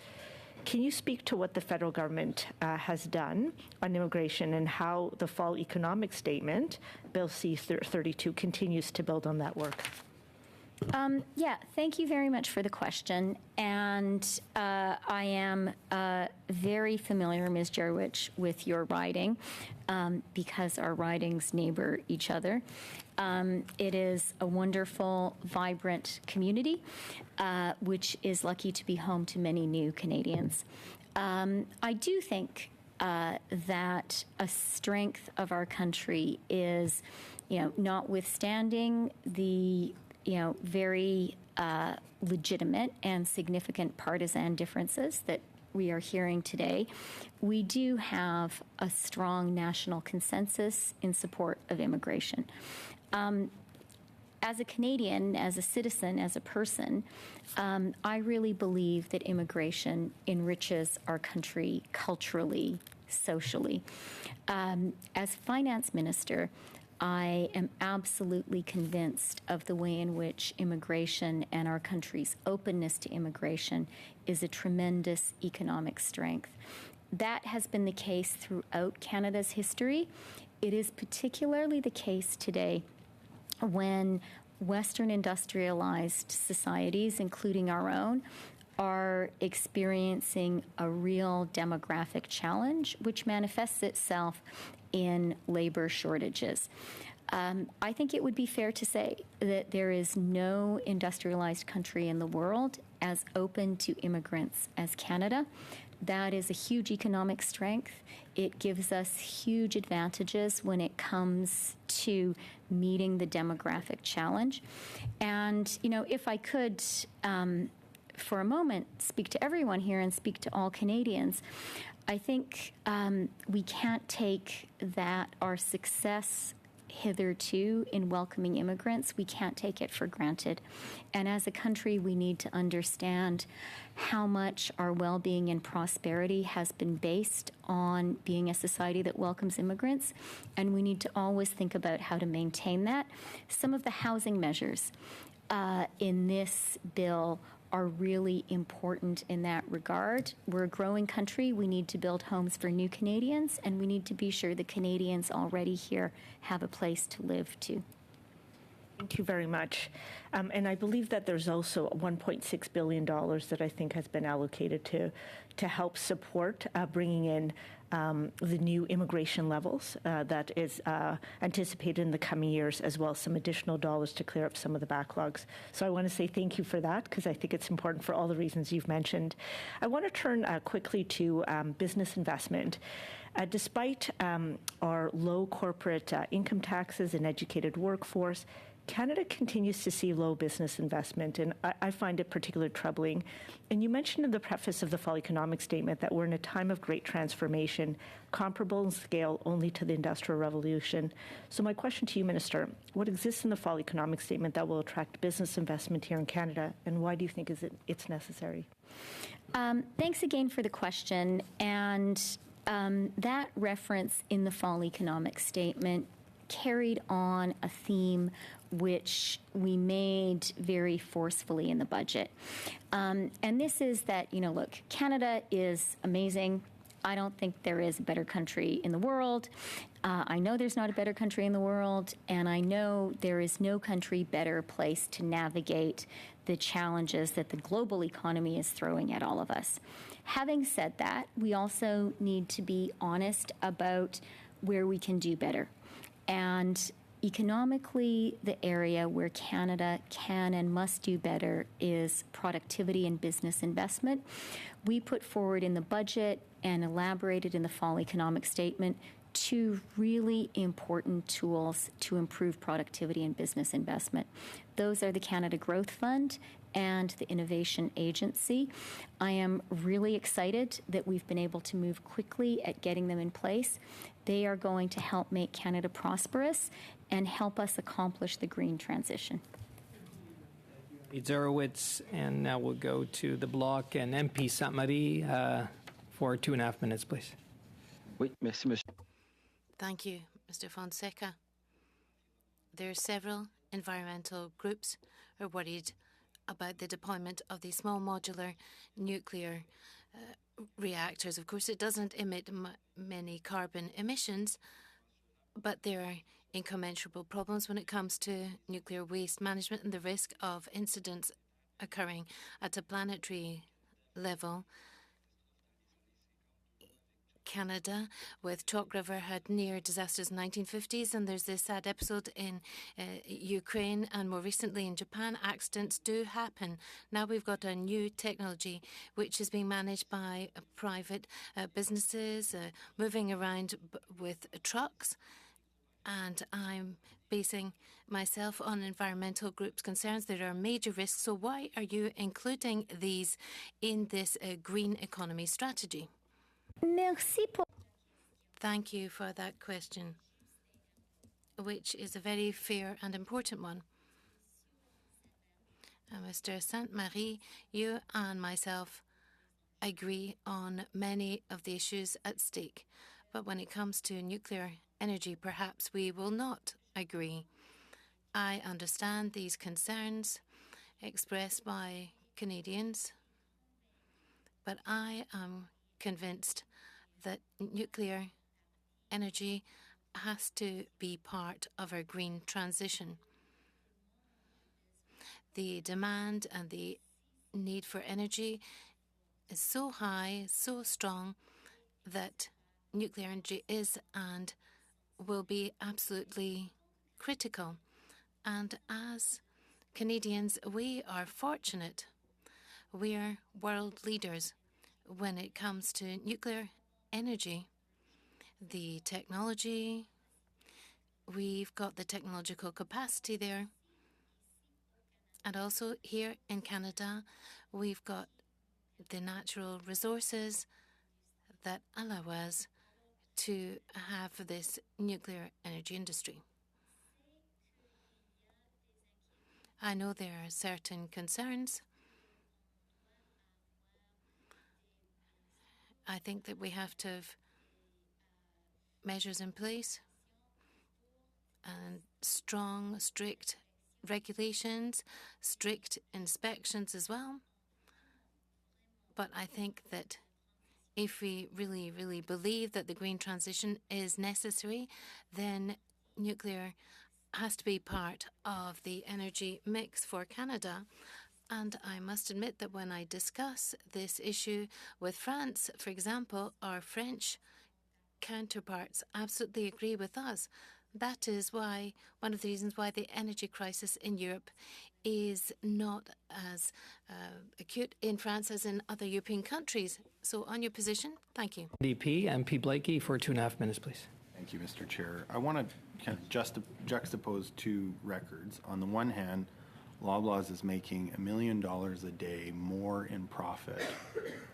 Can you speak to what the federal government has done on immigration and how the fall economic statement, Bill C-32, continues to build on that work? Yeah, thank you very much for the question. And I am very familiar, Ms. Jarwich, with your riding because our ridings neighbor each other. It is a wonderful, vibrant community, which is lucky to be home to many new Canadians. I do think that a strength of our country is, notwithstanding the very legitimate and significant partisan differences that we are hearing today, we do have a strong national consensus in support of immigration. As a Canadian, as a citizen, as a person, I really believe that immigration enriches our country culturally, socially. As finance minister, I am absolutely convinced of the way in which immigration and our country's openness to immigration is a tremendous economic strength. That has been the case throughout Canada's history. It is particularly the case today when Western industrialized societies, including our own, are experiencing a real demographic challenge, which manifests itself in labor shortages. I think it would be fair to say that there is no industrialized country in the world as open to immigrants as Canada. That is a huge economic strength. It gives us huge advantages when it comes to meeting the demographic challenge. And, if I could, for a moment, speak to everyone here and speak to all Canadians, I think we can't take that our success hitherto in welcoming immigrants, we can't take it for granted. And as a country, we need to understand how much our well-being and prosperity has been based on being a society that welcomes immigrants, and we need to always think about how to maintain that. Some of the housing measures in this bill are really important in that regard. We're a growing country. We need to build homes for new Canadians, and we need to be sure the Canadians already here have a place to live too. Thank you very much. And I believe that there's also $1.6 billion that I think has been allocated to help support bringing in the new immigration levels that is anticipated in the coming years, as well as some additional dollars to clear up some of the backlogs. So I want to say thank you for that, because I think it's important for all the reasons you've mentioned. I want to turn quickly to business investment. Despite our low corporate income taxes and educated workforce, Canada continues to see low business investment, and I find it particularly troubling. And you mentioned in the preface of the Fall Economic Statement that we're in a time of great transformation, comparable in scale only to the Industrial Revolution. So my question to you, Minister, what exists in the Fall Economic Statement that will attract business investment here in Canada, and why do you think it's necessary? Thanks again for the question. And that reference in the Fall Economic Statement carried on a theme which we made very forcefully in the budget. And this is that, look, Canada is amazing. I don't think there is a better country in the world. I know there's not a better country in the world, and I know there is no country better placed to navigate the challenges that the global economy is throwing at all of us. Having said that, we also need to be honest about where we can do better. And economically, the area where Canada can and must do better is productivity and business investment. We put forward in the budget and elaborated in the Fall Economic Statement two really important tools to improve productivity and business investment. Those are the Canada Growth Fund and the Innovation Agency. I am really excited that we've been able to move quickly at getting them in place. They are going to help make Canada prosperous and help us accomplish the green transition. Zarowitz, and now we'll go to the block, and MP Sainte-Marie for 2.5 minutes, please. Oui, merci, monsieur. Thank you, Mr. Fonseca. There are several environmental groups who are worried about the deployment of the small modular nuclear reactors. Of course, it doesn't emit many carbon emissions, but there are incommensurable problems when it comes to nuclear waste management and the risk of incidents occurring at a planetary level. Canada with Chalk River had near disasters in the 1950s, and there's this sad episode in Ukraine, and more recently in Japan. Accidents do happen. Now we've got a new technology which is being managed by private businesses moving around with trucks, and I'm basing myself on environmental groups' concerns. There are major risks, so why are you including these in this green economy strategy? Merci pour... Thank you for that question, which is a very fair and important one. Mr. Sainte-Marie, you and myself agree on many of the issues at stake, but when it comes to nuclear energy, perhaps we will not agree. I understand these concerns expressed by Canadians, but I am convinced that nuclear energy has to be part of our green transition. The demand and the need for energy is so high, so strong, that nuclear energy is and will be absolutely critical. And as Canadians, we are fortunate. We are world leaders when it comes to nuclear energy. The technology, we've got the technological capacity there. And also here in Canada, we've got the natural resources that allow us to have this nuclear energy industry. I know there are certain concerns. I think that we have to have measures in place and strong, strict regulations, strict inspections as well. But I think that if we really, really believe that the green transition is necessary, then nuclear has to be part of the energy mix for Canada. And I must admit that when I discuss this issue with France, for example, our French counterparts absolutely agree with us. That is why, one of the reasons why the energy crisis in Europe is not as acute in France as in other European countries. So on your position, thank you. DP, MP Blakey for 2.5 minutes, please. Thank you, Mr. Chair. I want to kind of juxtapose two records. On the one hand, Loblaws is making $1 million a day more in profit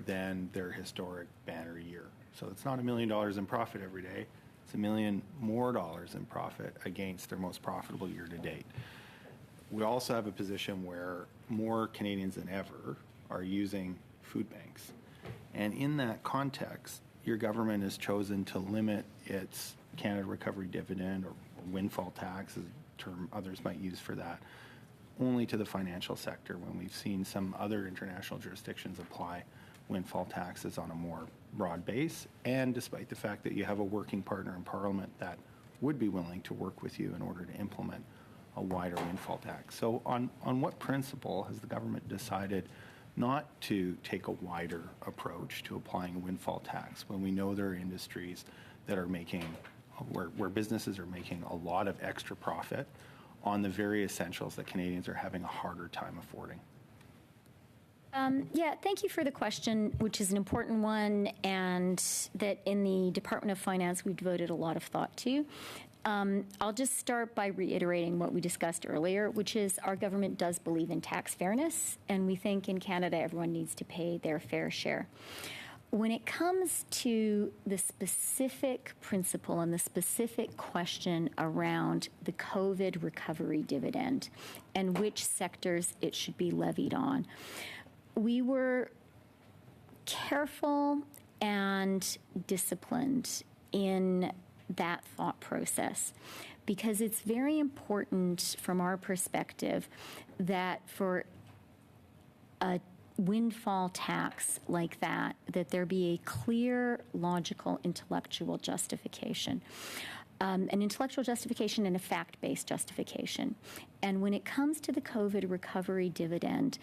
than their historic banner year. So it's not $1 million in profit every day. It's $1 million more in profit against their most profitable year to date. We also have a position where more Canadians than ever are using food banks. And in that context, your government has chosen to limit its Canada Recovery Dividend or windfall tax, as a term others might use for that, only to the financial sector, when we've seen some other international jurisdictions apply windfall taxes on a more broad base, and despite the fact that you have a working partner in Parliament that would be willing to work with you in order to implement a wider windfall tax. So on what principle has the government decided not to take a wider approach to applying a windfall tax when we know there are industries that are making, where businesses are making a lot of extra profit on the very essentials that Canadians are having a harder time affording? Yeah, thank you for the question, which is an important one, and that in the Department of Finance we've devoted a lot of thought to. I'll just start by reiterating what we discussed earlier, which is our government does believe in tax fairness, and we think in Canada everyone needs to pay their fair share. When it comes to the specific principle and the specific question around the COVID recovery dividend and which sectors it should be levied on, we were careful and disciplined in that thought process, because it's very important from our perspective that for a windfall tax like that, that there be a clear, logical, intellectual justification. An intellectual justification and a fact-based justification. And when it comes to the COVID recovery dividend,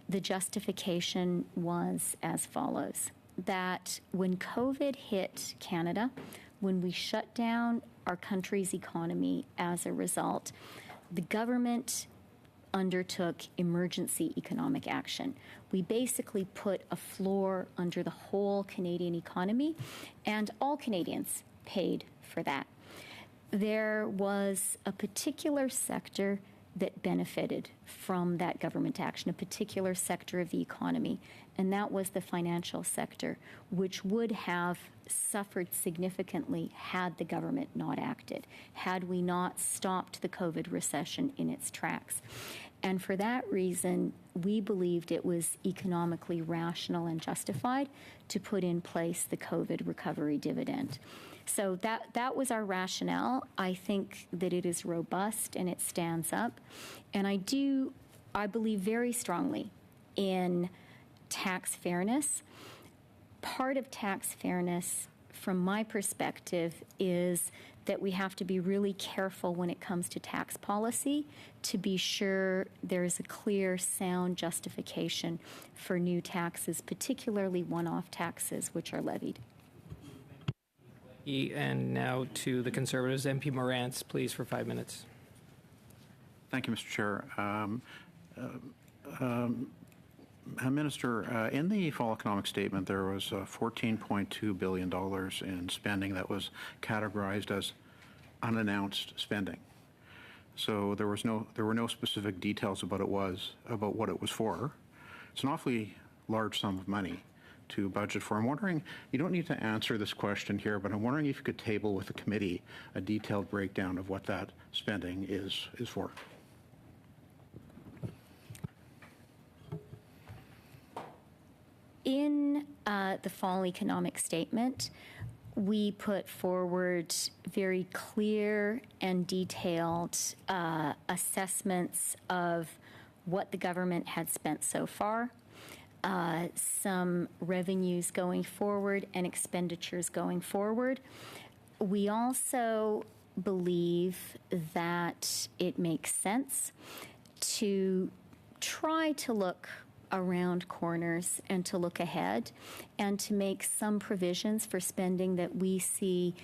the justification was as follows: that when COVID hit Canada, when we shut down our country's economy as a result, the government undertook emergency economic action. We basically put a floor under the whole Canadian economy, and all Canadians paid for that. There was a particular sector that benefited from that government action, a particular sector of the economy, and that was the financial sector, which would have suffered significantly had the government not acted, had we not stopped the COVID recession in its tracks. And for that reason, we believed it was economically rational and justified to put in place the COVID recovery dividend. So that was our rationale. I think that it is robust and it stands up. And I believe very strongly in tax fairness. Part of tax fairness, from my perspective, is that we have to be really careful when it comes to tax policy to be sure there's a clear, sound justification for new taxes, particularly one-off taxes which are levied. And now to the Conservatives, MP Morantz, please, for 5 minutes. Thank you, Mr. Chair. Minister, in the fall economic statement, there was $14.2 billion in spending that was categorized as unannounced spending. So there were no specific details about what it was for. It's an awfully large sum of money to budget for. I'm wondering, you don't need to answer this question here, but I'm wondering if you could table with the committee a detailed breakdown of what that spending is for. In the fall economic statement, we put forward very clear and detailed assessments of what the government had spent so far, some revenues going forward and expenditures going forward. We also believe that it makes sense to try to look around corners and to look ahead and to make some provisions for spending that we see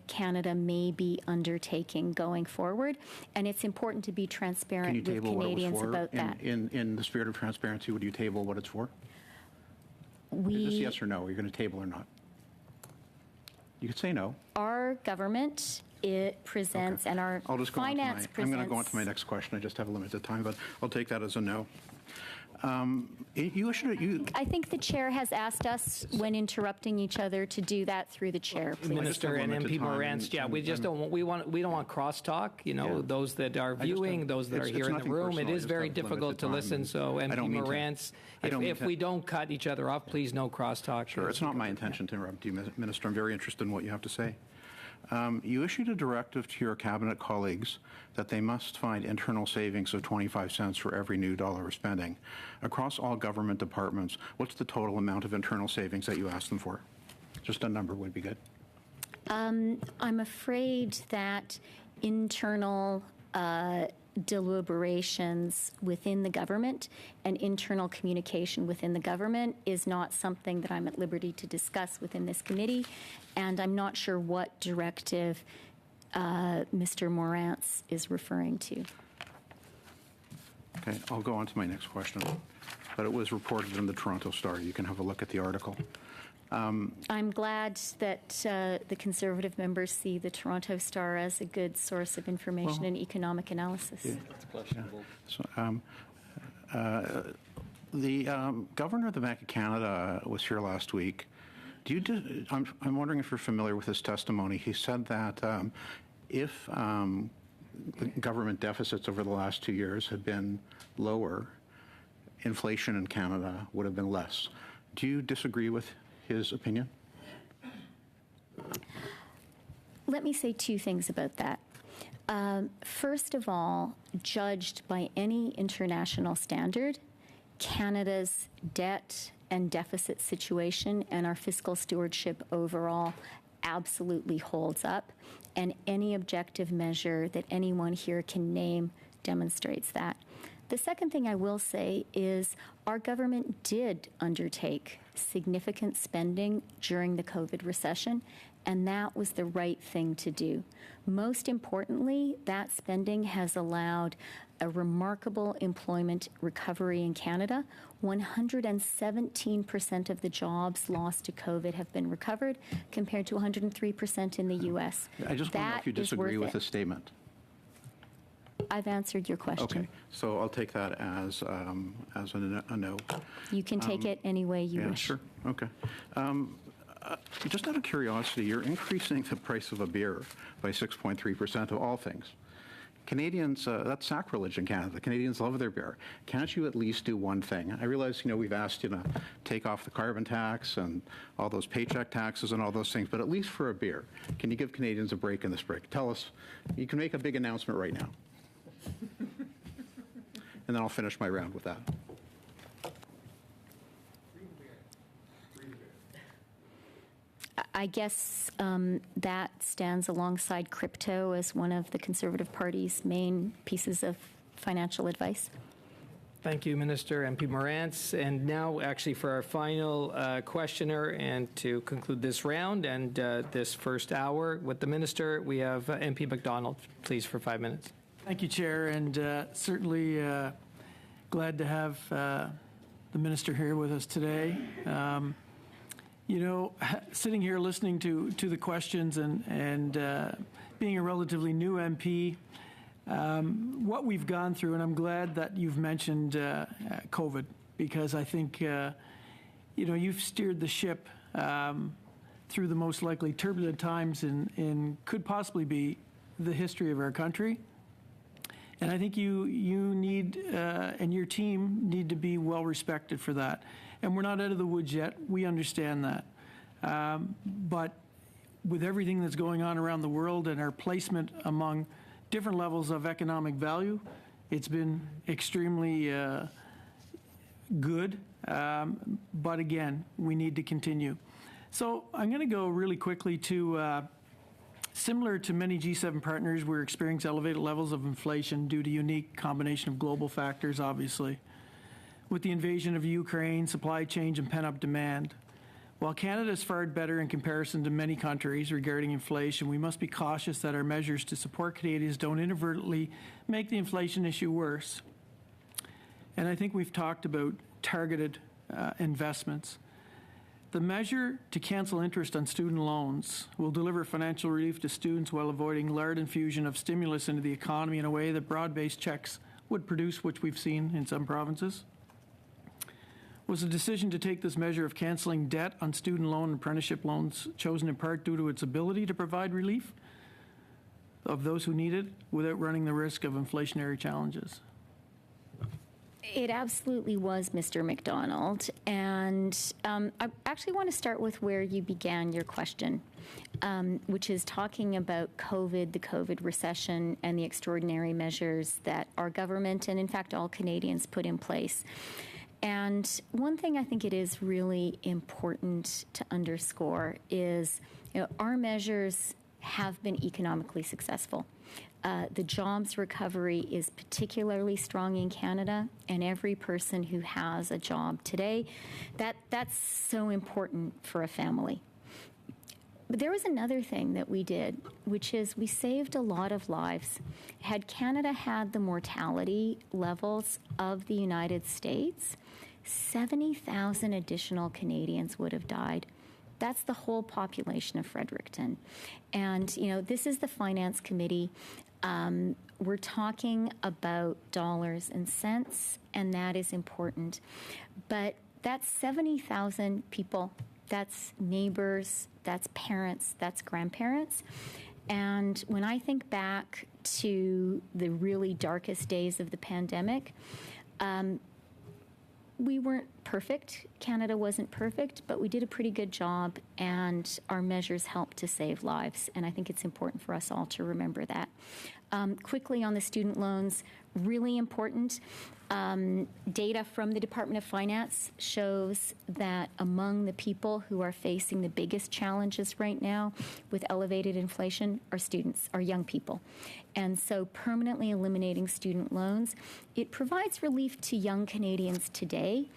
Canada may be undertaking going forward. And it's important to be transparent with Canadians about that. In the spirit of transparency, would you table what it's for? Is this yes or no? Are you going to table or not? You could say no. Our government, it presents, and our finance presents. I'm going to go on to my next question. I just have a limited time, but I'll take that as a no. I think the chair has asked us, when interrupting each other, to do that through the chair. Please. Minister and MP Morantz, we just don't want crosstalk. Those that are viewing, those that are here in the room. It is very difficult to listen. So MP Morantz, if we don't cut each other off, please no crosstalk. Sure, it's not my intention to interrupt you, Minister. I'm very interested in what you have to say. You issued a directive to your cabinet colleagues that they must find internal savings of 25 cents for every new dollar of spending. Across all government departments, what's the total amount of internal savings that you asked them for? Just a number would be good. I'm afraid that internal deliberations within the government and internal communication within the government is not something that I'm at liberty to discuss within this committee, and I'm not sure what directive Mr. Morantz is referring to. Okay, I'll go on to my next question, but it was reported in the Toronto Star. You can have a look at the article. I'm glad that the Conservative members see the Toronto Star as a good source of information and economic analysis. Yeah. So, the Governor of the Bank of Canada was here last week. I'm wondering if you're familiar with his testimony. He said that if the government deficits over the last 2 years had been lower, inflation in Canada would have been less. Do you disagree with his opinion? Let me say two things about that. First of all, judged by any international standard, Canada's debt and deficit situation and our fiscal stewardship overall absolutely holds up, and any objective measure that anyone here can name demonstrates that. The second thing I will say is our government did undertake significant spending during the COVID recession, and that was the right thing to do. Most importantly, that spending has allowed a remarkable employment recovery in Canada. 117% of the jobs lost to COVID have been recovered, compared to 103% in the U.S. I just want to know if you disagree with the statement. I've answered your question. Okay, so I'll take that as a no. You can take it any way you wish. Sure. Okay. Just out of curiosity, you're increasing the price of a beer by 6.3% of all things. Canadians, that's sacrilege in Canada. Canadians love their beer. Can't you at least do one thing? I realize, we've asked you to take off the carbon tax and all those paycheck taxes and all those things, but at least for a beer, can you give Canadians a break in this break? Tell us, you can make a big announcement right now. And then I'll finish my round with that. I guess that stands alongside crypto as one of the Conservative Party's main pieces of financial advice. Thank you, Minister. MP Morantz. And now, actually, for our final questioner, and to conclude this round and this first hour with the Minister, we have MP MacDonald, please, for 5 minutes. Thank you, Chair, and certainly glad to have the Minister here with us today. Sitting here listening to the questions and being a relatively new MP, what we've gone through, and I'm glad that you've mentioned COVID, because I think, you've steered the ship through the most likely turbulent times in could possibly be the history of our country. And I think you need, and your team need to be well respected for that. And we're not out of the woods yet. We understand that. But with everything that's going on around the world and our placement among different levels of economic value, it's been extremely good. But again, we need to continue. So I'm going to go really quickly to similar to many G7 partners, we're experiencing elevated levels of inflation due to unique combination of global factors, obviously. With the invasion of Ukraine, supply chain, and pent-up demand. While Canada has fared better in comparison to many countries regarding inflation, we must be cautious that our measures to support Canadians don't inadvertently make the inflation issue worse. And I think we've talked about targeted investments. The measure to cancel interest on student loans will deliver financial relief to students while avoiding large infusion of stimulus into the economy in a way that broad-based checks would produce, which we've seen in some provinces. Was the decision to take this measure of canceling debt on student loan and apprenticeship loans chosen in part due to its ability to provide relief of those who need it without running the risk of inflationary challenges? It absolutely was, Mr. MacDonald. And I actually want to start with where you began your question, which is talking about COVID, the COVID recession, and the extraordinary measures that our government and, in fact, all Canadians put in place. And one thing I think it is really important to underscore is, our measures have been economically successful. The jobs recovery is particularly strong in Canada, and every person who has a job today, that's so important for a family. But there was another thing that we did, which is we saved a lot of lives. Had Canada had the mortality levels of the United States, 70,000 additional Canadians would have died. That's the whole population of Fredericton. And, this is the Finance Committee. We're talking about dollars and cents, and that is important. But that's 70,000 people. That's neighbors, that's parents, that's grandparents. And when I think back to the really darkest days of the pandemic, we weren't perfect. Canada wasn't perfect, but we did a pretty good job, and our measures helped to save lives. And I think it's important for us all to remember that. Quickly on the student loans, really important. Data from the Department of Finance shows that among the people who are facing the biggest challenges right now with elevated inflation are students, are young people. And so permanently eliminating student loans, it provides relief to young Canadians today,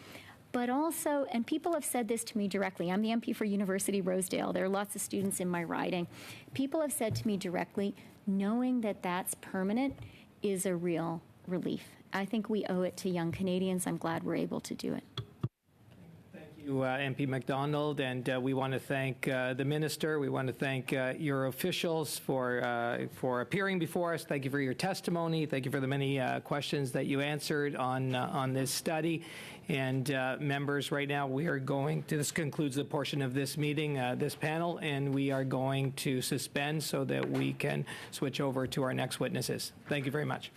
but also, and people have said this to me directly, I'm the MP for University Rosedale, there are lots of students in my riding. People have said to me directly, knowing that that's permanent is a real relief. I think we owe it to young Canadians. I'm glad we're able to do it. Thank you, MP MacDonald, and we want to thank the minister. We want to thank your officials for appearing before us. Thank you for your testimony. Thank you for the many questions that you answered on this study. And members, right now we are going to, this concludes the portion of this meeting, this panel, and we are going to suspend so that we can switch over to our next witnesses. Thank you very much.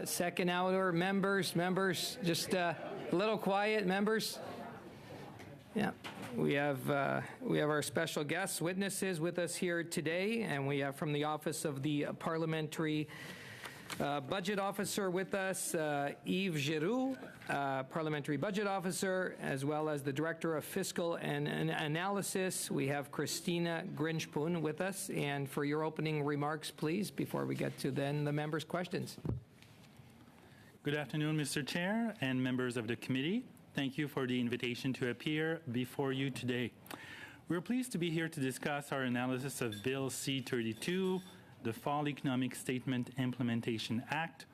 second hour. Members, just a little quiet, members. Yeah, we have our special guests, witnesses with us here today, and we have from the Office of the Parliamentary Budget Officer with us, Yves Giroux, Parliamentary Budget Officer, as well as the Director of Fiscal and Analysis. We have Christina Grinchpoon with us. And for your opening remarks, please, before we get to then the members' questions. Good afternoon, Mr. Chair and members of the committee. Thank you for the invitation to appear before you today. We're pleased to be here to discuss our analysis of Bill C-32, the Fall Economic Statement Implementation Act,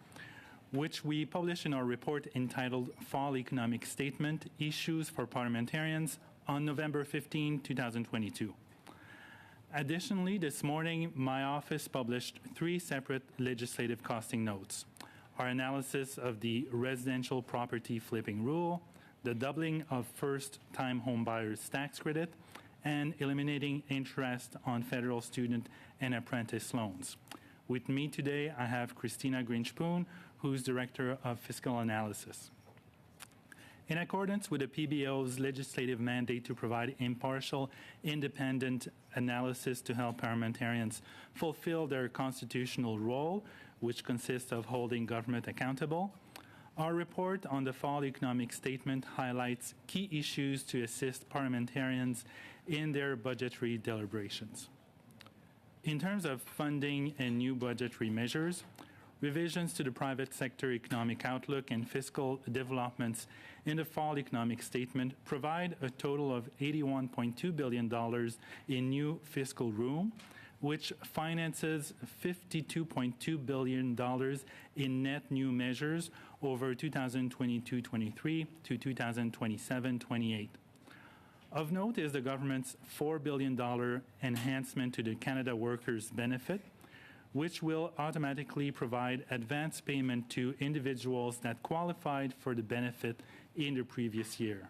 which we published in our report entitled Fall Economic Statement Issues for Parliamentarians on November 15, 2022. Additionally, this morning, my office published 3 separate legislative costing notes: our analysis of the residential property flipping rule, the doubling of first-time homebuyers tax credit, and eliminating interest on federal student and apprentice loans. With me today, I have Christina Grinchpoon, who's Director of Fiscal Analysis. In accordance with the PBO's legislative mandate to provide impartial, independent analysis to help parliamentarians fulfill their constitutional role, which consists of holding government accountable, our report on the Fall Economic Statement highlights key issues to assist parliamentarians in their budgetary deliberations. In terms of funding and new budgetary measures, revisions to the private sector economic outlook and fiscal developments in the Fall Economic Statement provide a total of $81.2 billion in new fiscal room, which finances $52.2 billion in net new measures over 2022-23 to 2027-28. Of note is the government's $4 billion enhancement to the Canada Workers' Benefit, which will automatically provide advance payment to individuals that qualified for the benefit in the previous year.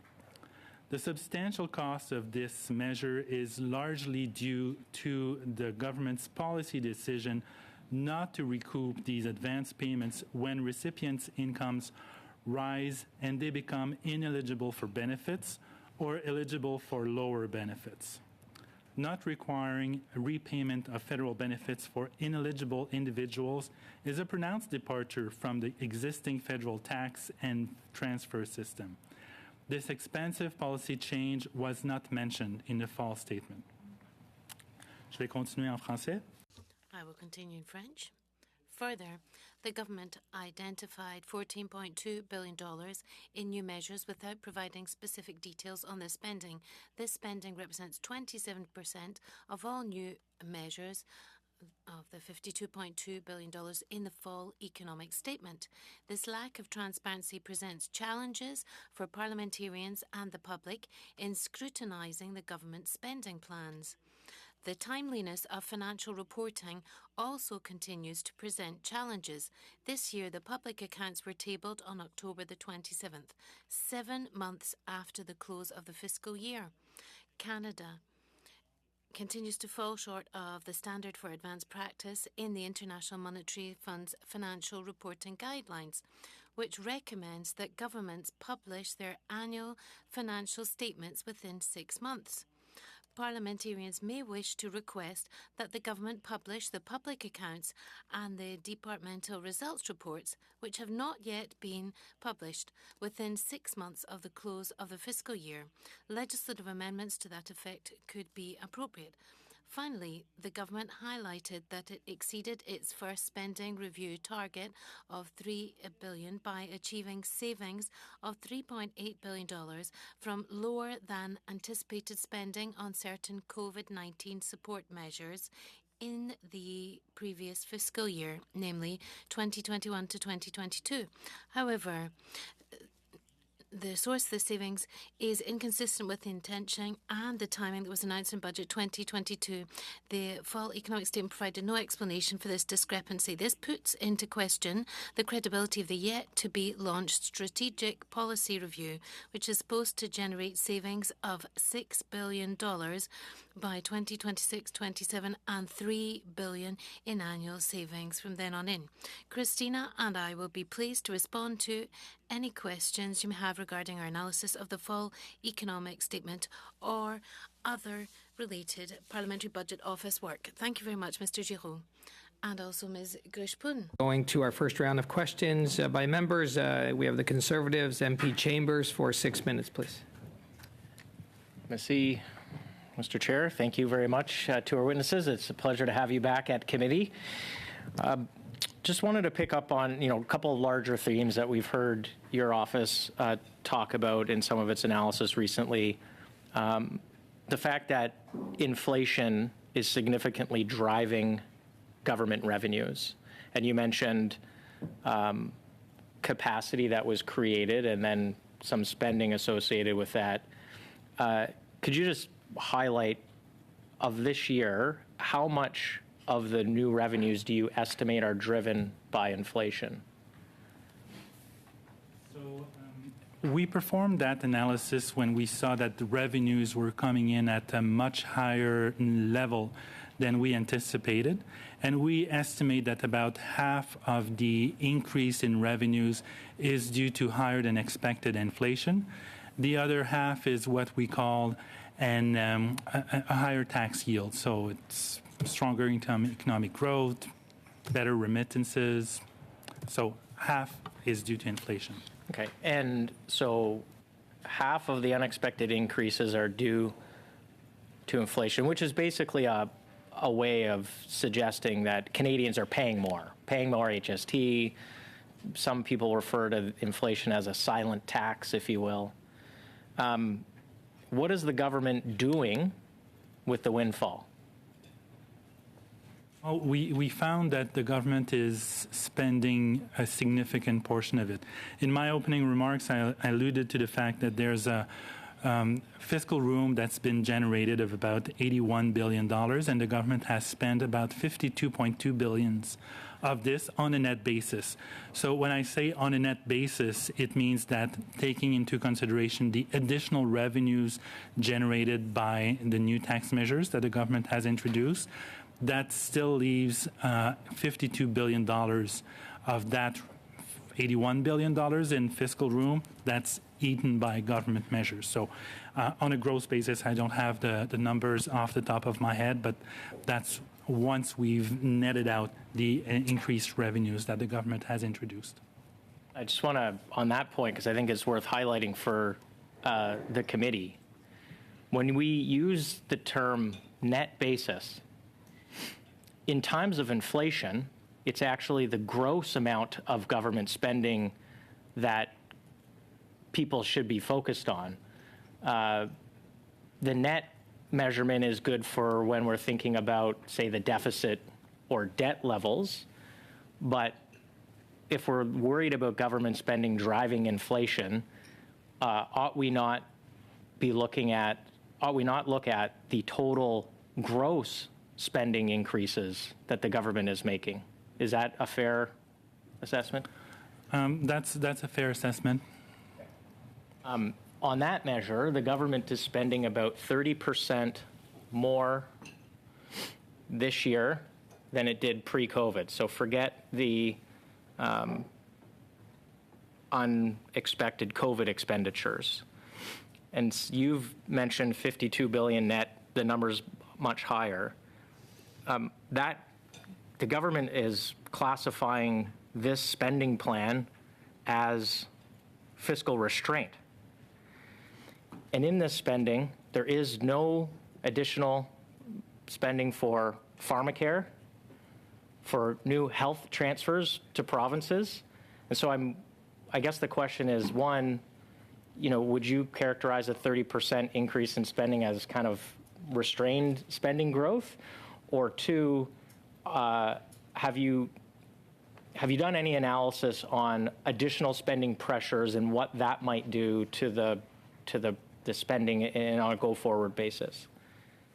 The substantial cost of this measure is largely due to the government's policy decision not to recoup these advance payments when recipients' incomes rise and they become ineligible for benefits or eligible for lower benefits. Not requiring repayment of federal benefits for ineligible individuals is a pronounced departure from the existing federal tax and transfer system. This expensive policy change was not mentioned in the fall statement. Je vais continuer en français. I will continue in French. Further, the government identified $14.2 billion in new measures without providing specific details on their spending. This spending represents 27% of all new measures of the $52.2 billion in the Fall Economic Statement. This lack of transparency presents challenges for parliamentarians and the public in scrutinizing the government spending plans. The timeliness of financial reporting also continues to present challenges. This year, the public accounts were tabled on October the 27th, 7 months after the close of the fiscal year. Canada continues to fall short of the standard for advanced practice in the International Monetary Fund's financial reporting guidelines, which recommends that governments publish their annual financial statements within 6 months. Parliamentarians may wish to request that the government publish the public accounts and the departmental results reports, which have not yet been published, within 6 months of the close of the fiscal year. Legislative amendments to that effect could be appropriate. Finally, the government highlighted that it exceeded its first spending review target of $3 billion by achieving savings of $3.8 billion from lower than anticipated spending on certain COVID-19 support measures in the previous fiscal year, namely 2021 to 2022. However, the source of the savings is inconsistent with the intention and the timing that was announced in Budget 2022. The fall economic statement provided no explanation for this discrepancy. This puts into question the credibility of the yet-to-be-launched Strategic Policy Review, which is supposed to generate savings of $6 billion by 2026-27 and $3 billion in annual savings from then on in. Christina and I will be pleased to respond to any questions you may have regarding our analysis of the fall economic statement or other related Parliamentary Budget Office work. Thank you very much, Mr. Giraud. And also Ms. Grushpun. Going to our first round of questions by members. We have the Conservatives, MP Chambers, for 6 minutes, please. Merci, Mr. Chair. Thank you very much to our witnesses. It's a pleasure to have you back at committee. Just wanted to pick up on, a couple of larger themes that we've heard your office talk about in some of its analysis recently. The fact that inflation is significantly driving government revenues. And you mentioned capacity that was created and then some spending associated with that. Could you just highlight, of this year, how much of the new revenues do you estimate are driven by inflation? We performed that analysis when we saw that the revenues were coming in at a much higher level than we anticipated. And we estimate that about half of the increase in revenues is due to higher than expected inflation. The other half is what we call a higher tax yield. So it's stronger economic growth, better remittances. So half is due to inflation. Okay, and so half of the unexpected increases are due to inflation, which is basically a way of suggesting that Canadians are paying more HST. Some people refer to inflation as a silent tax, if you will. What is the government doing with the windfall? Well, we found that the government is spending a significant portion of it. In my opening remarks, I alluded to the fact that there's a fiscal room that's been generated of about $81 billion, and the government has spent about $52.2 billion of this on a net basis. So when I say on a net basis, it means that taking into consideration the additional revenues generated by the new tax measures that the government has introduced, that still leaves $52 billion of that $81 billion in fiscal room that's eaten by government measures. So on a gross basis, I don't have the numbers off the top of my head, but that's once we've netted out the increased revenues that the government has introduced. I just want to, on that point, because I think it's worth highlighting for the committee, when we use the term net basis, in times of inflation, it's actually the gross amount of government spending that people should be focused on. The net measurement is good for when we're thinking about, say, the deficit or debt levels. But if we're worried about government spending driving inflation, ought we not look at the total gross spending increases that the government is making? Is that a fair assessment? That's a fair assessment. On that measure, the government is spending about 30% more this year than it did pre-COVID. So forget the unexpected COVID expenditures. And you've mentioned $52 billion net. The number's much higher. The government is classifying this spending plan as fiscal restraint. And in this spending, there is no additional spending for pharmacare, for new health transfers to provinces. And so I guess the question is, one, would you characterize a 30% increase in spending as kind of restrained spending growth? Or two, have you have you done any analysis on additional spending pressures and what that might do to the spending on a go-forward basis?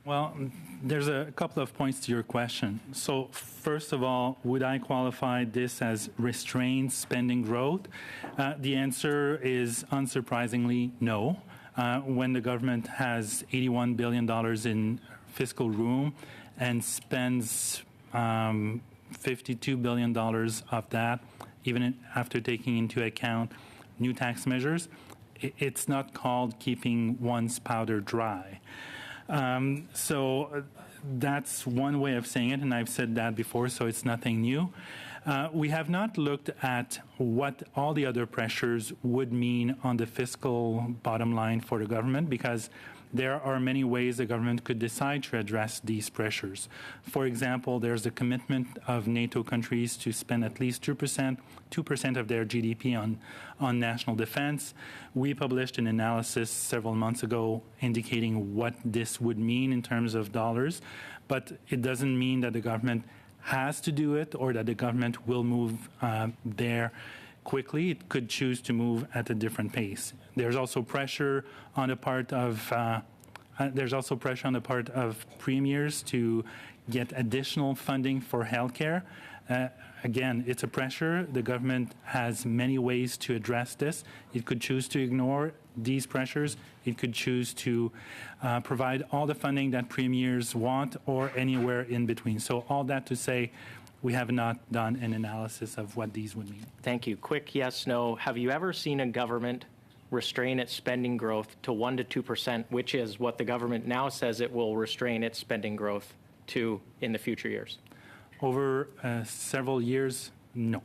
Well, there's a couple of points to your question. So first of all, would I qualify this as restrained spending growth? The answer is unsurprisingly no. When the government has $81 billion in fiscal room and spends $52 billion of that, even after taking into account new tax measures, it's not called keeping one's powder dry. So that's one way of saying it, and I've said that before, so it's nothing new. We have not looked at what all the other pressures would mean on the fiscal bottom line for the government, because there are many ways the government could decide to address these pressures. For example, there's a commitment of NATO countries to spend at least 2% of their GDP on national defense. We published an analysis several months ago indicating what this would mean in terms of dollars, but it doesn't mean that the government has to do it or that the government will move there quickly. It could choose to move at a different pace. There's also pressure on the part of premiers to get additional funding for healthcare. Again, it's a pressure. The government has many ways to address this. It could choose to ignore these pressures. It could choose to provide all the funding that premiers want or anywhere in between. So all that to say, we have not done an analysis of what these would mean. Thank you. Quick yes, no. Have you ever seen a government restrain its spending growth to 1% to 2%, which is what the government now says it will restrain its spending growth to in the future years? Over several years, no.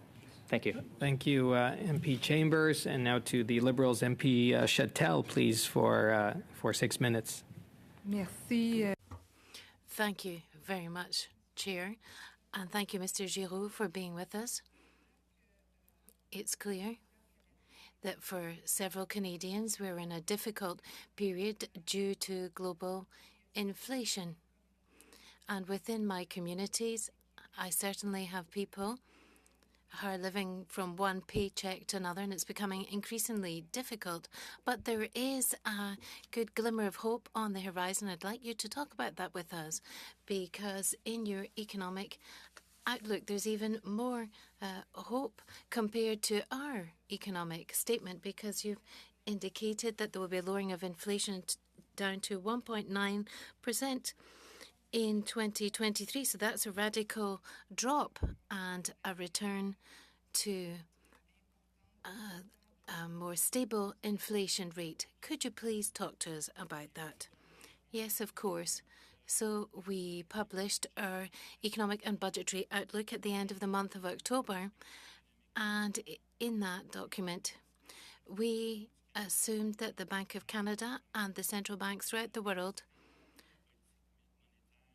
Thank you. Thank you, MP Chambers. And now to the Liberals, MP Chattel, please, for 6 minutes. Merci. Thank you very much, Chair. And thank you, Mr. Giroux, for being with us. It's clear that for several Canadians, we're in a difficult period due to global inflation. And within my communities, I certainly have people who are living from one paycheck to another, and it's becoming increasingly difficult. But there is a good glimmer of hope on the horizon. I'd like you to talk about that with us, because in your economic outlook, there's even more hope compared to our economic statement, because you've indicated that there will be a lowering of inflation down to 1.9% in 2023. So that's a radical drop and a return to a more stable inflation rate. Could you please talk to us about that? Yes, of course. So we published our economic and budgetary outlook at the end of the month of October. And in that document, we assumed that the Bank of Canada and the central banks throughout the world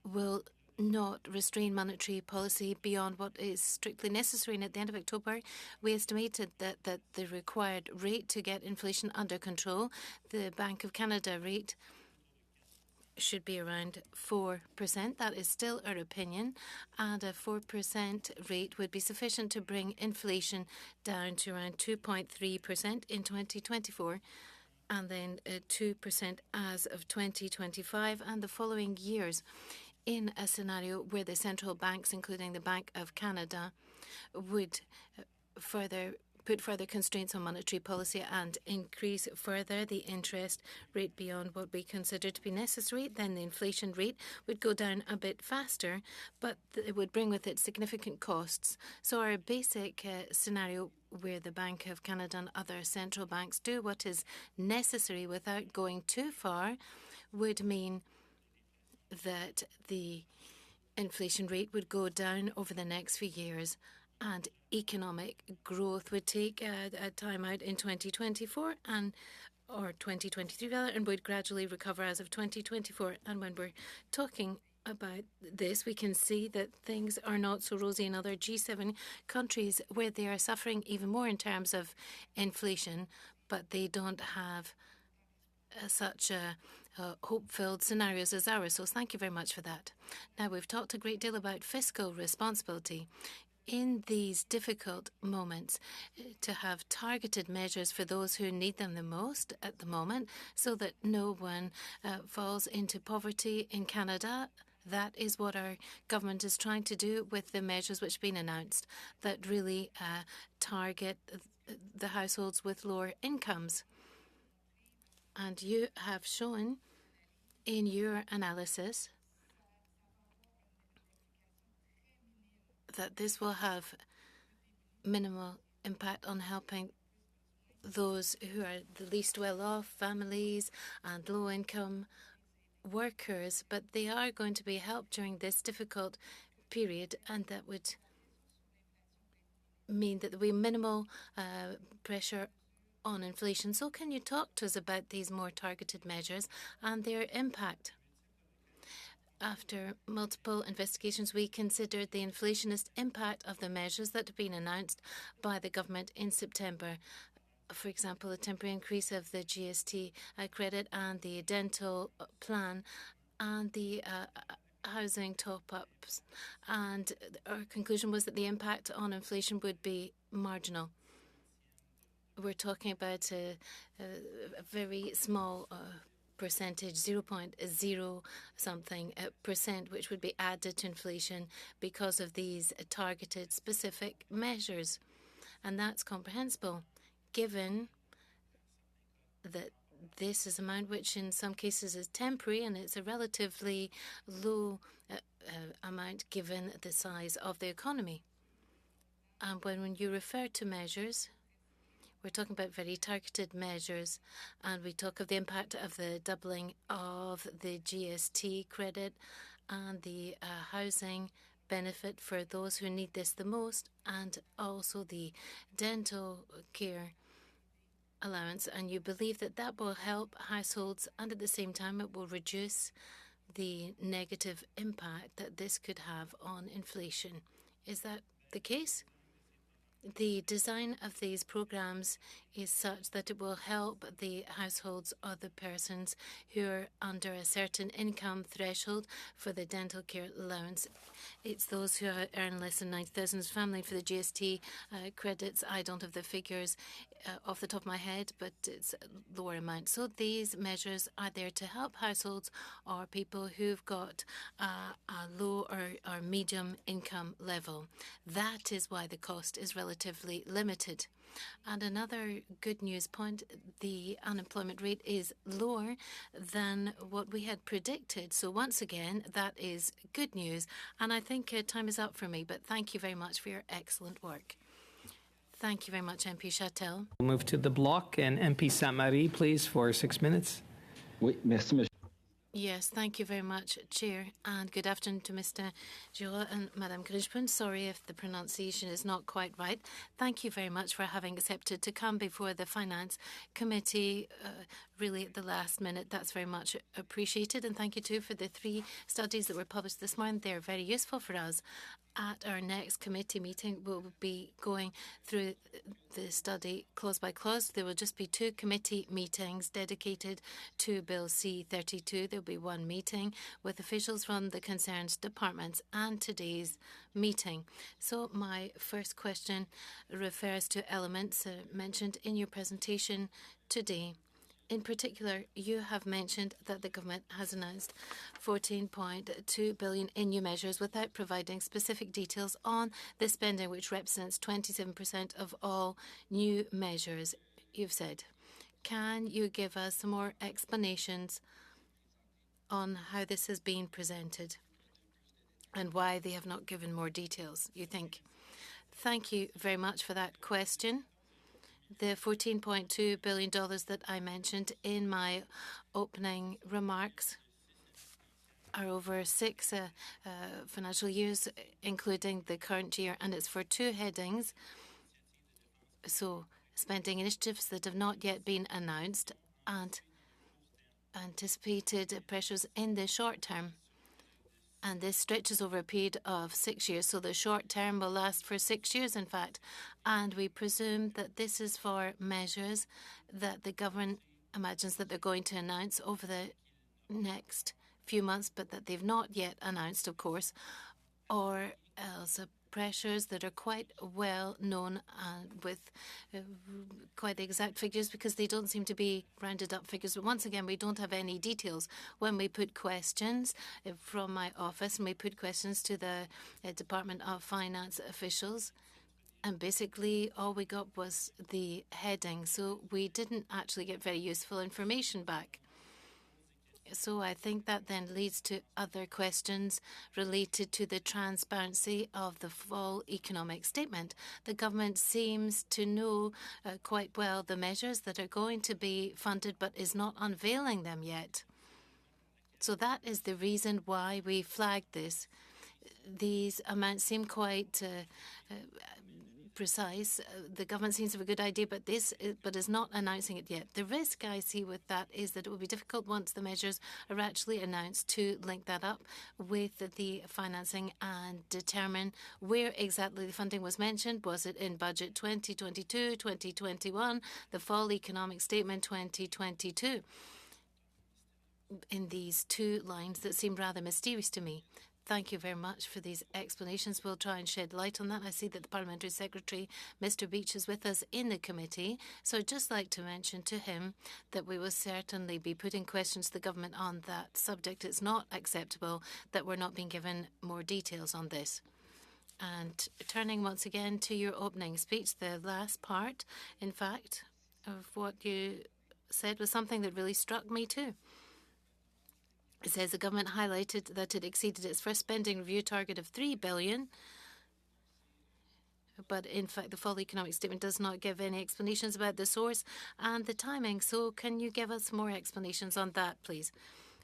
will not restrain monetary policy beyond what is strictly necessary. And at the end of October, we estimated that the required rate to get inflation under control, the Bank of Canada rate, should be around 4%. That is still our opinion, and a 4% rate would be sufficient to bring inflation down to around 2.3% in 2024, and then 2% as of 2025 and the following years, in a scenario where the central banks, including the Bank of Canada, would put further constraints on monetary policy and increase further the interest rate beyond what we consider to be necessary, then the inflation rate would go down a bit faster, but it would bring with it significant costs. So our basic scenario, where the Bank of Canada and other central banks do what is necessary without going too far, would mean that the inflation rate would go down over the next few years, and economic growth would take a time out in 2024 or 2023 rather, and would gradually recover as of 2024. And when we're talking about this, we can see that things are not so rosy in other G7 countries, where they are suffering even more in terms of inflation, but they don't have such hope-filled scenarios as ours. So thank you very much for that. Now, we've talked a great deal about fiscal responsibility. in these difficult moments to have targeted measures for those who need them the most at the moment so that no one falls into poverty in Canada. That is what our government is trying to do with the measures which have been announced that really target the households with lower incomes. And you have shown in your analysis that this will have minimal impact on helping those who are the least well-off, families and low-income workers, but they are going to be helped during this difficult period, and that would mean that there will be minimal pressure on inflation. So can you talk to us about these more targeted measures and their impact? After multiple investigations, we considered the inflationist impact of the measures that have been announced by the government in September. For example, the temporary increase of the GST credit and the dental plan and the housing top-ups. And our conclusion was that the impact on inflation would be marginal. We're talking about a very small percentage, 0.0 something percent, which would be added to inflation because of these targeted specific measures. And that's comprehensible, given that this is an amount which in some cases is temporary and it's a relatively low amount given the size of the economy. And when you refer to measures, we're talking about very targeted measures, and we talk of the impact of the doubling of the GST credit and the housing benefit for those who need this the most, and also the dental care allowance. And you believe that that will help households, and at the same time it will reduce the negative impact that this could have on inflation. Is that the case? The design of these programs is such that it will help the households or the persons who are under a certain income threshold for the dental care allowance. It's those who earn less than 90,000 family for the GST credits. I don't have the figures off the top of my head, but it's a lower amount. So these measures are there to help households or people who've got a low or medium income level. That is why the cost is relatively limited. And another good news point, the unemployment rate is lower than what we had predicted. So once again, that is good news. And I think time is up for me, but thank you very much for your excellent work. Thank you very much, MP Chatel. We'll move to the block, and MP Sainte-Marie, please, for 6 minutes. Oui, merci, monsieur. Yes, thank you very much, Chair, and good afternoon to Mr. Giraud and Madame Grijsbrun. Sorry if the pronunciation is not quite right. Thank you very much for having accepted to come before the Finance Committee really at the last minute. That's very much appreciated, and thank you too for the 3 studies that were published this morning. They're very useful for us. At our next committee meeting, we'll be going through the study clause by clause. There will just be 2 committee meetings dedicated to Bill C-32. There will be 1 meeting with officials from the concerned departments and today's meeting. So my first question refers to elements mentioned in your presentation today. In particular, you have mentioned that the government has announced $14.2 billion in new measures without providing specific details on the spending, which represents 27% of all new measures, you've said. Can you give us some more explanations on how this has been presented and why they have not given more details, you think? Thank you very much for that question. The $14.2 billion that I mentioned in my opening remarks are over 6 financial years, including the current year, and it's for 2 headings. So spending initiatives that have not yet been announced and anticipated pressures in the short term. And this stretches over a period of 6 years. So the short term will last for 6 years, in fact. And we presume that this is for measures that the government imagines that they're going to announce over the next few months, but that they've not yet announced, of course, or else pressures that are quite well known with quite exact figures, because they don't seem to be rounded up figures. But once again, we don't have any details. When we put questions from my office, and we put questions to the Department of Finance officials, and basically all we got was the heading. So we didn't actually get very useful information back. So I think that then leads to other questions related to the transparency of the fall economic statement. The government seems to know quite well the measures that are going to be funded, but is not unveiling them yet. So that is the reason why we flagged this. These amounts seem quite precise. The government seems to have a good idea, but is not announcing it yet. The risk I see with that is that it will be difficult once the measures are actually announced to link that up with the financing and determine where exactly the funding was mentioned. Was it in budget 2022, 2021, the fall economic statement 2022? In these two lines that seem rather mysterious to me. Thank you very much for these explanations. We'll try and shed light on that. I see that the Parliamentary Secretary, Mr. Beach, is with us in the committee. So I'd just like to mention to him that we will certainly be putting questions to the government on that subject. It's not acceptable that we're not being given more details on this. And turning once again to your opening speech, the last part, in fact, of what you said was something that really struck me too. It says the government highlighted that it exceeded its first spending review target of $3 billion. But in fact, the fall economic statement does not give any explanations about the source and the timing. So can you give us more explanations on that, please?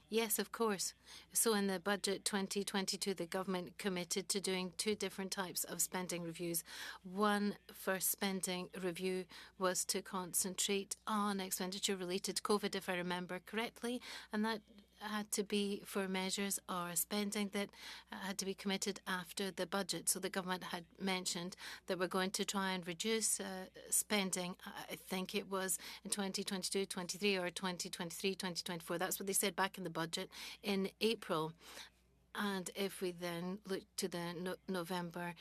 Yes, of course. So in the budget 2022, the government committed to doing two different types of spending reviews. One first spending review was to concentrate on expenditure related to COVID, if I remember correctly, and that had to be for measures or spending that had to be committed after the budget. So the government had mentioned that we're going to try and reduce spending. I think it was in 2022, 23 or 2023, 2024. That's what they said back in the budget in April. And if we then look to the November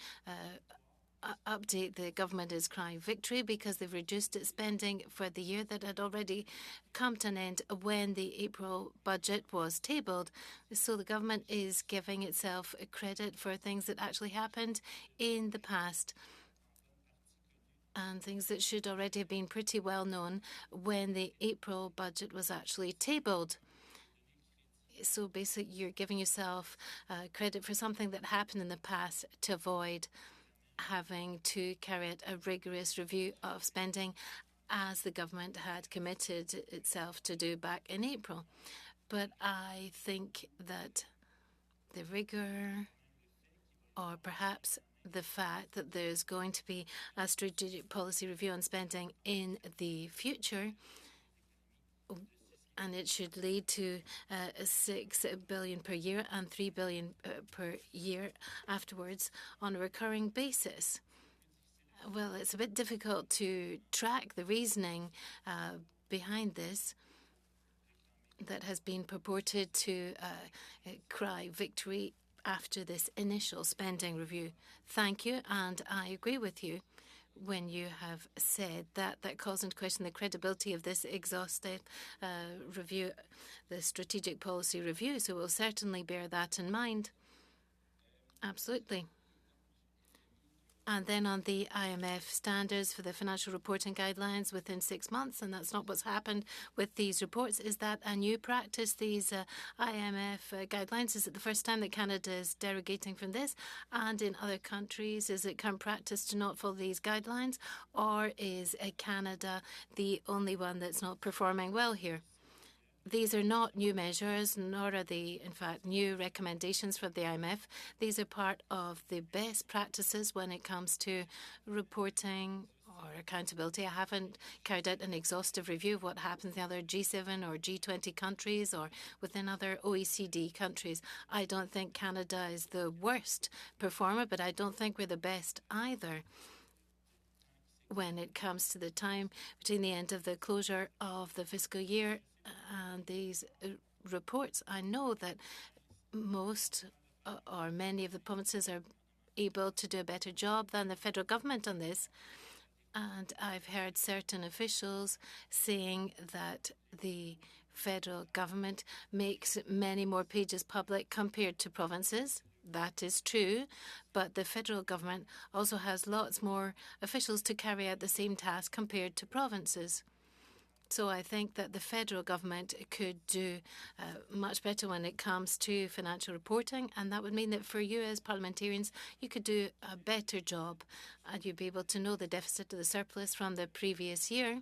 update, the government is crying victory because they've reduced its spending for the year that had already come to an end when the April budget was tabled. So the government is giving itself credit for things that actually happened in the past and things that should already have been pretty well known when the April budget was actually tabled. So basically, you're giving yourself credit for something that happened in the past to avoid having to carry out a rigorous review of spending as the government had committed itself to do back in April. But I think that the rigor, or perhaps the fact that there's going to be a strategic policy review on spending in the future, and it should lead to $6 billion per year and $3 billion per year afterwards on a recurring basis. Well, it's a bit difficult to track the reasoning behind this that has been purported to cry victory after this initial spending review. Thank you, and I agree with you when you have said that calls into question the credibility of this exhaustive review, the strategic policy review. So we'll certainly bear that in mind. Absolutely. And then on the IMF standards for the financial reporting guidelines within 6 months, and that's not what's happened with these reports. Is that a new practice, these IMF guidelines? Is it the first time that Canada is derogating from this? And in other countries, is it current practice to not follow these guidelines? Or is Canada the only one that's not performing well here? These are not new measures, nor are they, in fact, new recommendations from the IMF. These are part of the best practices when it comes to reporting or accountability. I haven't carried out an exhaustive review of what happens in other G7 or G20 countries or within other OECD countries. I don't think Canada is the worst performer, but I don't think we're the best either when it comes to the time between the end of the closure of the fiscal year and these reports. I know that most or many of the provinces are able to do a better job than the federal government on this. And I've heard certain officials saying that the federal government makes many more pages public compared to provinces. That is true, but the federal government also has lots more officials to carry out the same task compared to provinces. So I think that the federal government could do much better when it comes to financial reporting, and that would mean that for you as parliamentarians, you could do a better job, and you'd be able to know the deficit or the surplus from the previous year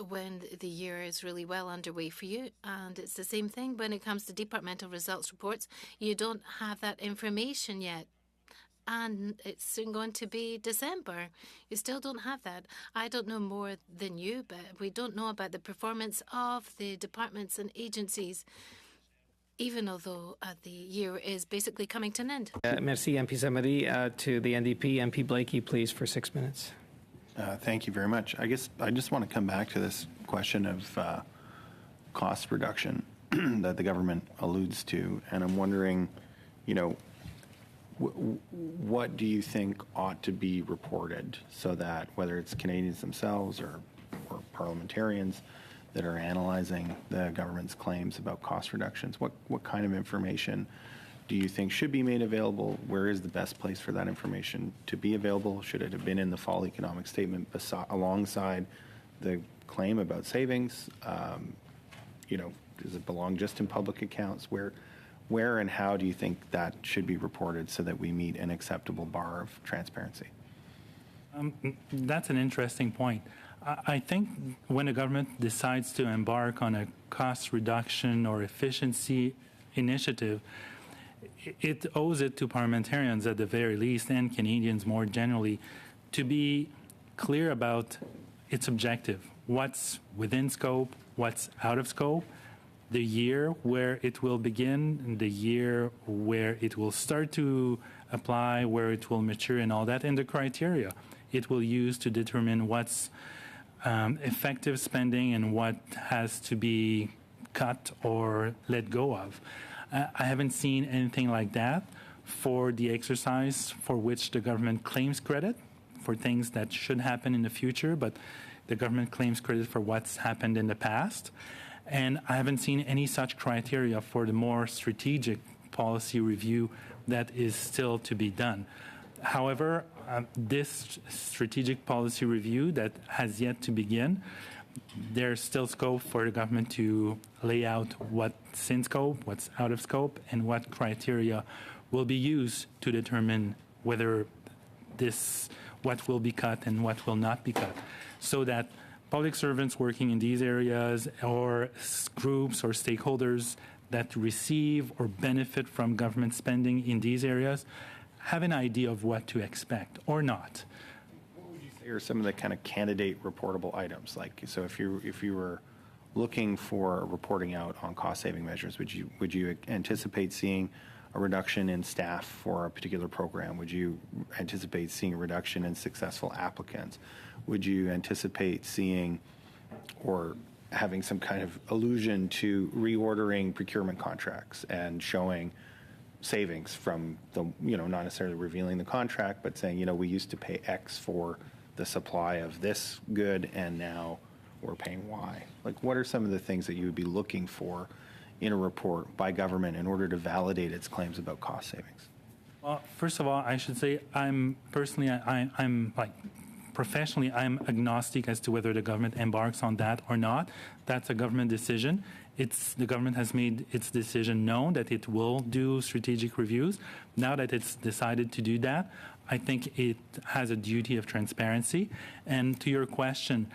when the year is really well underway for you. And it's the same thing when it comes to departmental results reports. You don't have that information yet. And it's soon going to be December. You still don't have that. I don't know more than you, but we don't know about the performance of the departments and agencies, even although the year is basically coming to an end. Merci, MP Samari. To the NDP, MP Blakey, please, for 6 minutes. Thank you very much. I guess I just want to come back to this question of cost reduction that the government alludes to, and I'm wondering, you know, what do you think ought to be reported so that whether it's Canadians themselves or parliamentarians that are analyzing the government's claims about cost reductions, what kind of information do you think should be made available? Where is the best place for that information to be available? Should it have been in the fall economic statement alongside the claim about savings? You know, does it belong just in public accounts? Where and how do you think that should be reported so that we meet an acceptable bar of transparency? That's an interesting point. I think when a government decides to embark on a cost reduction or efficiency initiative, it owes it to parliamentarians at the very least, and Canadians more generally, to be clear about its objective. What's within scope, what's out of scope, the year where it will begin, the year where it will start to apply, where it will mature and all that, and the criteria it will use to determine what's effective spending and what has to be cut or let go of. I haven't seen anything like that for the exercise for which the government claims credit for things that should happen in the future, but the government claims credit for what's happened in the past. And I haven't seen any such criteria for the more strategic policy review that is still to be done. However, this strategic policy review that has yet to begin, there's still scope for the government to lay out what's in scope, what's out of scope, and what criteria will be used to determine whether what will be cut and what will not be cut, so that public servants working in these areas or groups or stakeholders that receive or benefit from government spending in these areas have an idea of what to expect or not. What would you say are some of the kind of candidate reportable items? Like, so if you were looking for reporting out on cost-saving measures, would you anticipate seeing a reduction in staff for a particular program? Would you anticipate seeing a reduction in successful applicants? Would you anticipate seeing or having some kind of allusion to reordering procurement contracts and showing savings from the, not necessarily revealing the contract, but saying, we used to pay X for the supply of this good and now we're paying Y? Like, what are some of the things that you would be looking for in a report by government in order to validate its claims about cost savings? Well, first of all, I should say I'm professionally, I'm agnostic as to whether the government embarks on that or not. That's a government decision. The government has made its decision known that it will do strategic reviews. Now that it's decided to do that, I think it has a duty of transparency. And to your question,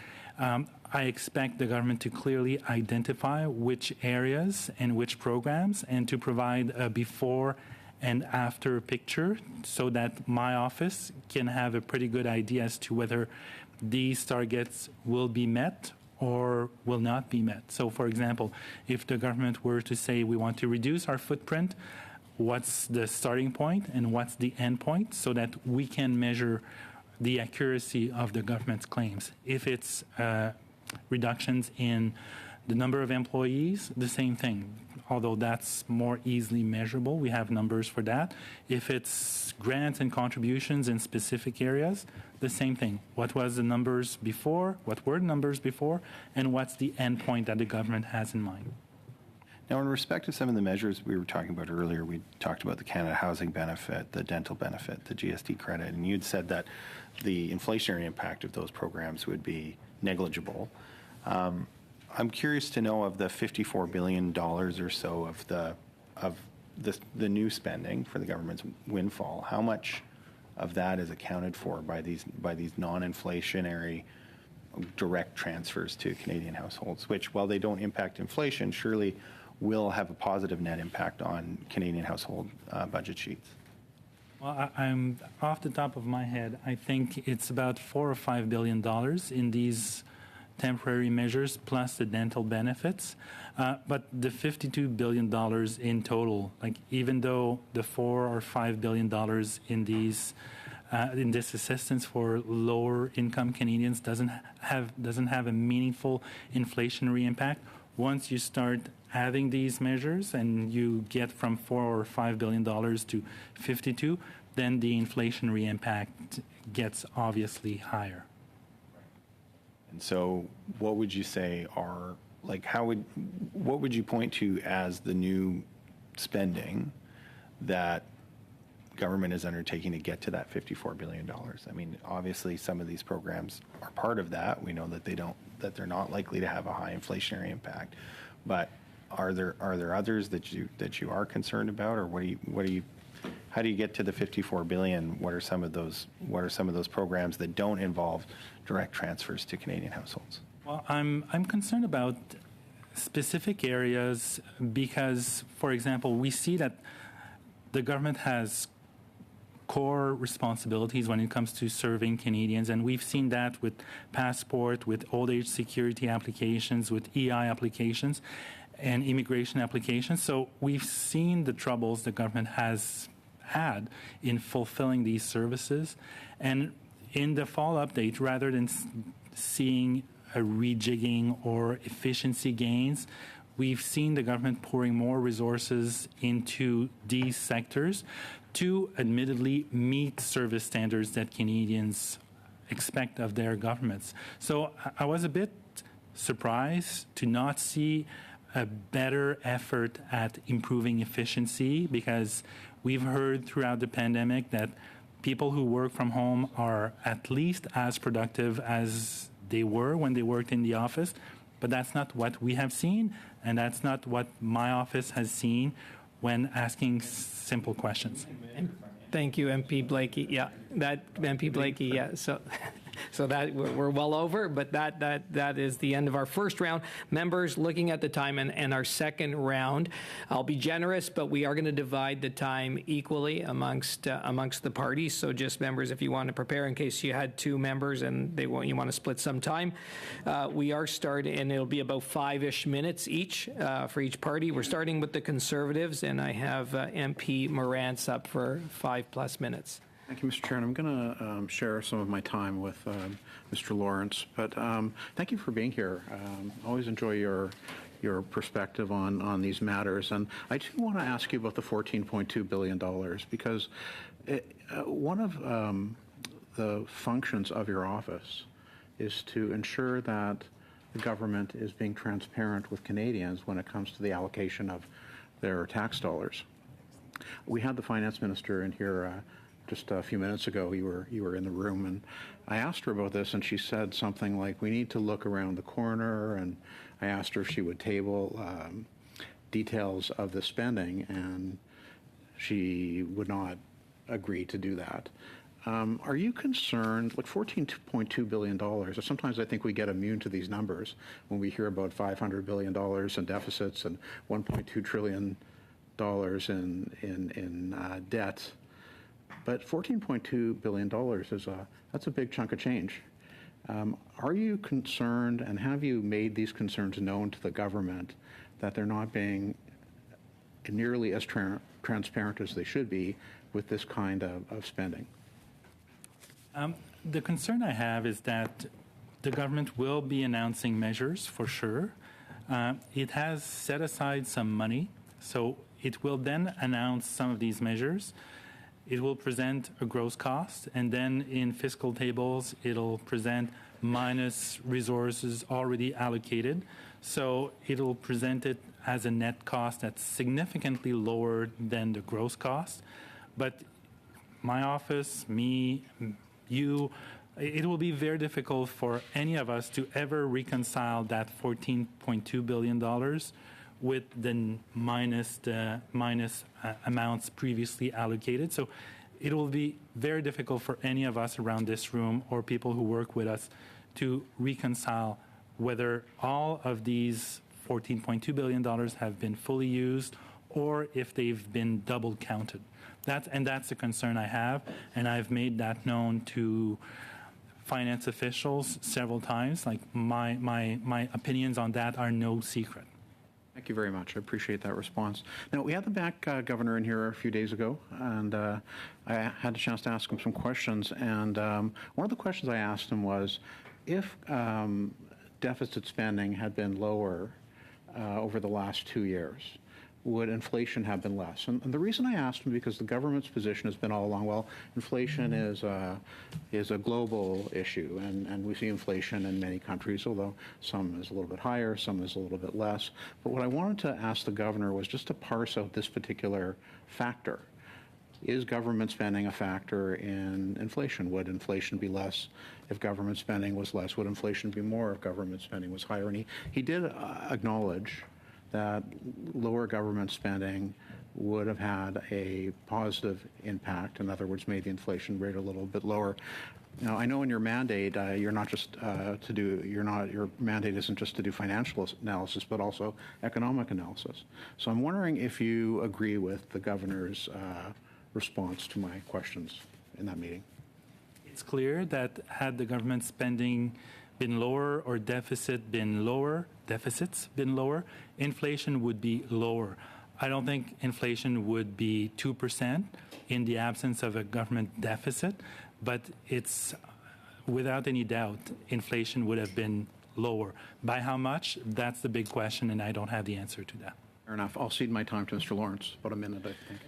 I expect the government to clearly identify which areas and which programs and to provide a before and after picture so that my office can have a pretty good idea as to whether these targets will be met or will not be met. So, for example, if the government were to say we want to reduce our footprint, what's the starting point and what's the end point so that we can measure the accuracy of the government's claims. If it's reductions in the number of employees, the same thing. although that's more easily measurable. We have numbers for that. If it's grants and contributions in specific areas, the same thing. What was the numbers before? What were the numbers before? And what's the end point that the government has in mind? Now, in respect to some of the measures we were talking about earlier, we talked about the Canada Housing Benefit, the dental benefit, the GST credit, and you'd said that the inflationary impact of those programs would be negligible. I'm curious to know, of the $54 billion or so of the new spending for the government's windfall, how much of that is accounted for by these non-inflationary direct transfers to Canadian households, which, while they don't impact inflation, surely will have a positive net impact on Canadian household budget sheets? Well, I'm off the top of my head, I think it's about $4 or $5 billion in these temporary measures plus the dental benefits. But the $52 billion in total, like even though the $4 or $5 billion in this assistance for lower income Canadians doesn't have a meaningful inflationary impact, once you start having these measures and you get from $4 or $5 billion to 52, then the inflationary impact gets obviously higher. And so what would you say are, like, what would you point to as the new spending that government is undertaking to get to that $54 billion? I mean, obviously some of these programs are part of that. We know that they're not likely to have a high inflationary impact, but are there others that you are concerned about, or how do you get to the $54 billion? What are some of those programs that don't involve direct transfers to Canadian households? Well, I'm concerned about specific areas because, for example, we see that the government has core responsibilities when it comes to serving Canadians, and we've seen that with passport, with old age security applications, with EI applications, and immigration applications. So we've seen the troubles the government has had in fulfilling these services. And in the fall update, rather than seeing a rejigging or efficiency gains, we've seen the government pouring more resources into these sectors to admittedly meet service standards that Canadians expect of their governments. So I was a bit surprised to not see a better effort at improving efficiency, because we've heard throughout the pandemic that people who work from home are at least as productive as they were when they worked in the office, but that's not what we have seen, and that's not what my office has seen when asking simple questions. Thank you, MP Blakey. Yeah, MP Blakey. Yeah, so that we're well over, but that is the end of our first round. Members, looking at the time and our second round, I'll be generous, but we are going to divide the time equally amongst the parties. So just members, if you want to prepare in case you had two members and you want to split some time, we are starting, and it'll be about 5-ish minutes each for each party. We're starting with the Conservatives, and I have MP Morantz up for 5+ minutes. Thank you, Mr. Chair. And I'm going to share some of my time with Mr. Lawrence. But thank you for being here. Always enjoy your perspective on these matters. And I do want to ask you about the $14.2 billion, because one of the functions of your office is to ensure that the government is being transparent with Canadians when it comes to the allocation of their tax dollars. We had the finance minister in here just a few minutes ago. You were in the room, and I asked her about this, and she said something like, we need to look around the corner, and I asked her if she would table details of the spending, and she would not agree to do that. Are you concerned, like $14.2 billion, sometimes I think we get immune to these numbers when we hear about $500 billion in deficits and $1.2 trillion in debt. But $14.2 billion that's a big chunk of change. Are you concerned, and have you made these concerns known to the government, that they're not being nearly as transparent as they should be with this kind of spending? The concern I have is that the government will be announcing measures for sure, It has set aside some money, so it will then announce some of these measures. It will present a gross cost, and then in fiscal tables, it'll present minus resources already allocated. So it'll present it as a net cost that's significantly lower than the gross cost. But my office, me, you, it will be very difficult for any of us to ever reconcile that $14.2 billion with the minus amounts previously allocated. So it will be very difficult for any of us around this room or people who work with us to reconcile whether all of these $14.2 billion have been fully used or if they've been double counted. That's a concern I have, and I've made that known to finance officials several times. Like my opinions on that are no secret. Thank you very much. I appreciate that response. Now, we had the back governor in here a few days ago, and I had a chance to ask him some questions. And one of the questions I asked him was, if deficit spending had been lower over the last 2 years, would inflation have been less? And the reason I asked him, because the government's position has been all along, well, inflation is a global issue, and we see inflation in many countries, although some is a little bit higher, some is a little bit less. But what I wanted to ask the governor was just to parse out this particular factor. Is government spending a factor in inflation? Would inflation be less if government spending was less? Would inflation be more if government spending was higher? And he did acknowledge that lower government spending would have had a positive impact. In other words, made the inflation rate a little bit lower. Now, I know in your mandate, your mandate isn't just to do financial analysis, but also economic analysis. So I'm wondering if you agree with the governor's response to my questions in that meeting. It's clear that had the government spending been lower or deficits been lower, inflation would be lower. I don't think inflation would be 2% in the absence of a government deficit, but it's without any doubt inflation would have been lower. By how much? That's the big question, and I don't have the answer to that. Fair enough. I'll cede my time to Mr. Lawrence. About a minute, I think.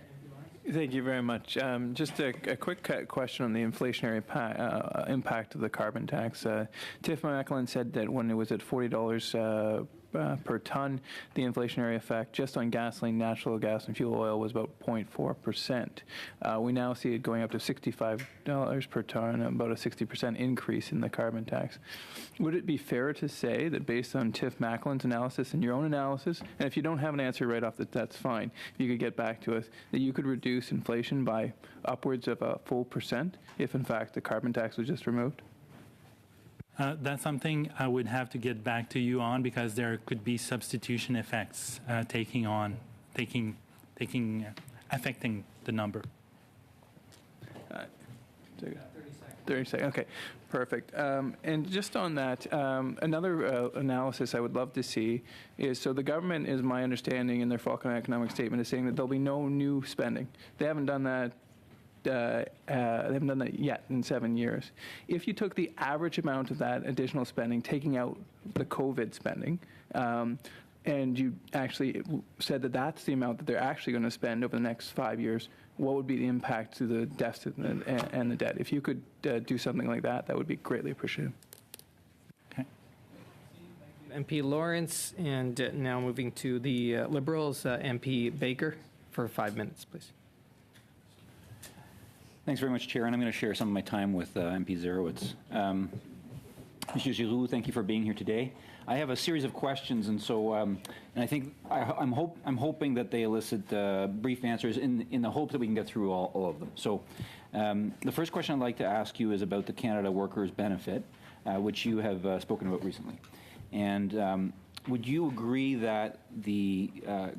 Thank you very much. Just a quick question on the inflationary impact of the carbon tax. Tiff Macklin said that when it was at $40 per ton, the inflationary effect just on gasoline, natural gas, and fuel oil was about 0.4%. We now see it going up to $65 per ton, about a 60% increase in the carbon tax. Would it be fair to say that based on Tiff Macklin's analysis and your own analysis, and if you don't have an answer right off, that's fine, if you could get back to us, that you could reduce inflation by upwards of a full percent if, in fact, the carbon tax was just removed? That's something I would have to get back to you on, because there could be substitution effects affecting the number. 30 seconds. Okay, perfect. And just on that, another analysis I would love to see is, so the government, is my understanding in their Falcon Economic Statement, is saying that there'll be no new spending. They haven't done that. They haven't done that yet in 7 years. If you took the average amount of that additional spending, taking out the COVID spending, and you actually said that that's the amount that they're actually going to spend over the next 5 years, what would be the impact to the deficit and the debt? If you could do something like that, that would be greatly appreciated. Okay. MP Lawrence, and now moving to the Liberals, MP Baker, for 5 minutes, please. Thanks very much, Chair, and I'm going to share some of my time with MP Zarowitz. Mr. Giroux, thank you for being here today. I have a series of questions, and so and I think I'm hoping that they elicit brief answers in the hope that we can get through all of them. So the first question I'd like to ask you is about the Canada Workers Benefit, which you have spoken about recently. And would you agree that the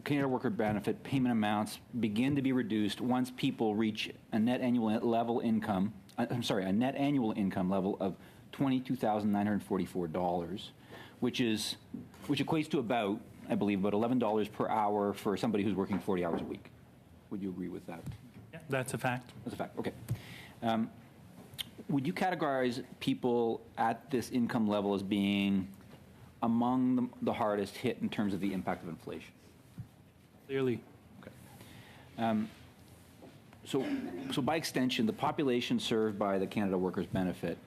Canada Worker Benefit payment amounts begin to be reduced once people reach a net annual income level of $22,944, which equates to about, I believe, about $11 per hour for somebody who's working 40 hours a week? Would you agree with that? Yeah, that's a fact. That's a fact. Okay. Would you categorize people at this income level as being among the hardest hit in terms of the impact of inflation? Clearly. So by extension, the population served by the Canada Workers Benefit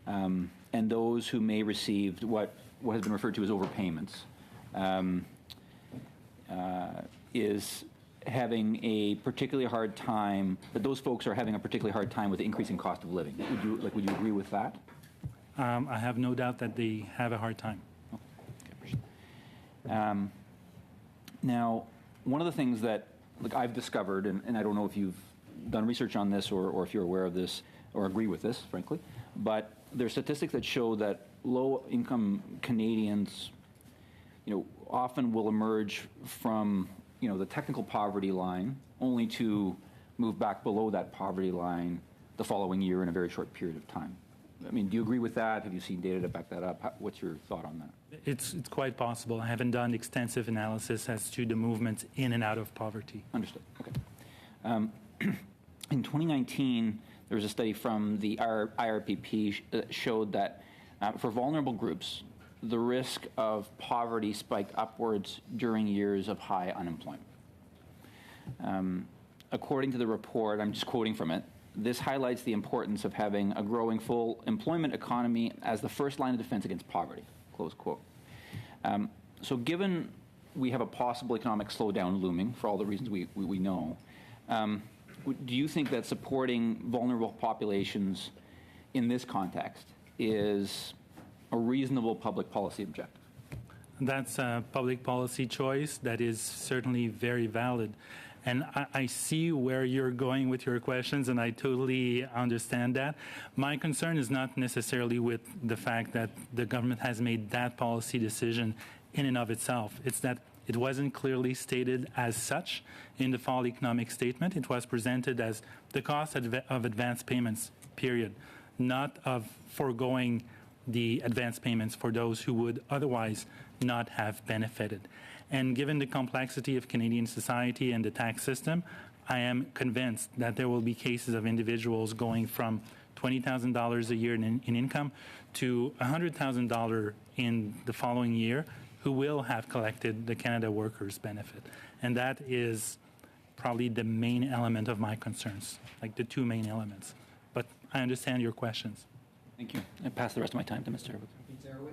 and those who may receive what has been referred to as overpayments is having a particularly hard time, that those folks are having a particularly hard time with the increasing cost of living. Would you agree with that? I have no doubt that they have a hard time. Now, one of the things that I've discovered, and I don't know if you've done research on this or if you're aware of this or agree with this, frankly, but there are statistics that show that low-income Canadians, often will emerge from, the technical poverty line only to move back below that poverty line the following year in a very short period of time. I mean, do you agree with that? Have you seen data to back that up? What's your thought on that? It's quite possible. I haven't done extensive analysis as to the movements in and out of poverty. Understood. Okay. In 2019, there was a study from the IRPP that showed that for vulnerable groups, the risk of poverty spiked upwards during years of high unemployment. According to the report, I'm just quoting from it, this highlights the importance of having a growing full employment economy as the first line of defense against poverty, close quote. So given we have a possible economic slowdown looming for all the reasons we know, do you think that supporting vulnerable populations in this context is a reasonable public policy objective? That's a public policy choice that is certainly very valid. And I see where you're going with your questions, and I totally understand that. My concern is not necessarily with the fact that the government has made that policy decision in and of itself. It's that it wasn't clearly stated as such in the fall economic statement. It was presented as the cost of advance payments, period, not of foregoing the advance payments for those who would otherwise not have benefited. And given the complexity of Canadian society and the tax system, I am convinced that there will be cases of individuals going from $20,000 a year in income to $100,000 in the following year who will have collected the Canada Workers Benefit. And that is probably the main element of my concerns, like the two main elements. But I understand your questions. Thank you. I pass the rest of my time to Mr. Zarowitz.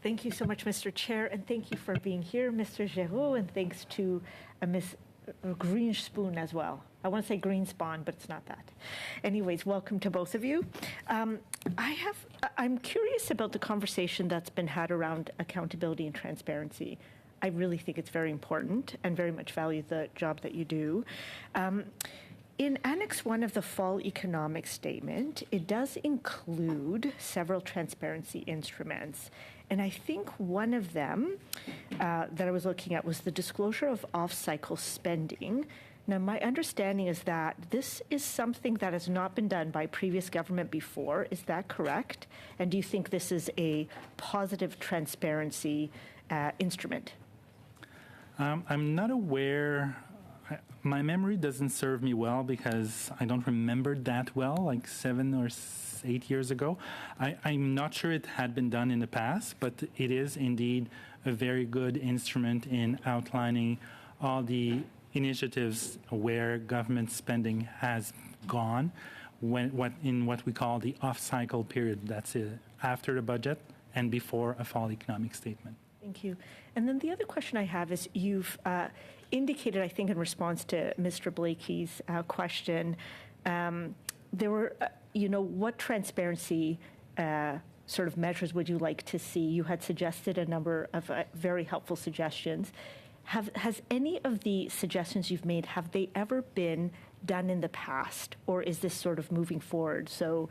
Thank you so much, Mr. Chair, and thank you for being here, Mr. Géraud, and thanks to Ms. Greenspoon as well. I want to say Greenspan, but it's not that. Anyways, welcome to both of you. I'm curious about the conversation that's been had around accountability and transparency. I really think it's very important and very much value the job that you do. In Annex 1 of the Fall Economic Statement, it does include several transparency instruments. And I think one of them that I was looking at was the disclosure of off-cycle spending. Now, my understanding is that this is something that has not been done by previous government before. Is that correct? And do you think this is a positive transparency instrument? I'm not aware. My memory doesn't serve me well because I don't remember that well, like 7 or 8 years ago. I'm not sure it had been done in the past, but it is indeed a very good instrument in outlining all the initiatives where government spending has gone in what we call the off-cycle period. That's it, after the budget and before a fall economic statement. Thank you. And then the other question I have is you've indicated, I think, in response to Mr. Blakey's question, there were, what transparency sort of measures would you like to see? You had suggested a number of very helpful suggestions. Has any of the suggestions you've made, have they ever been done in the past, or is this sort of moving forward? So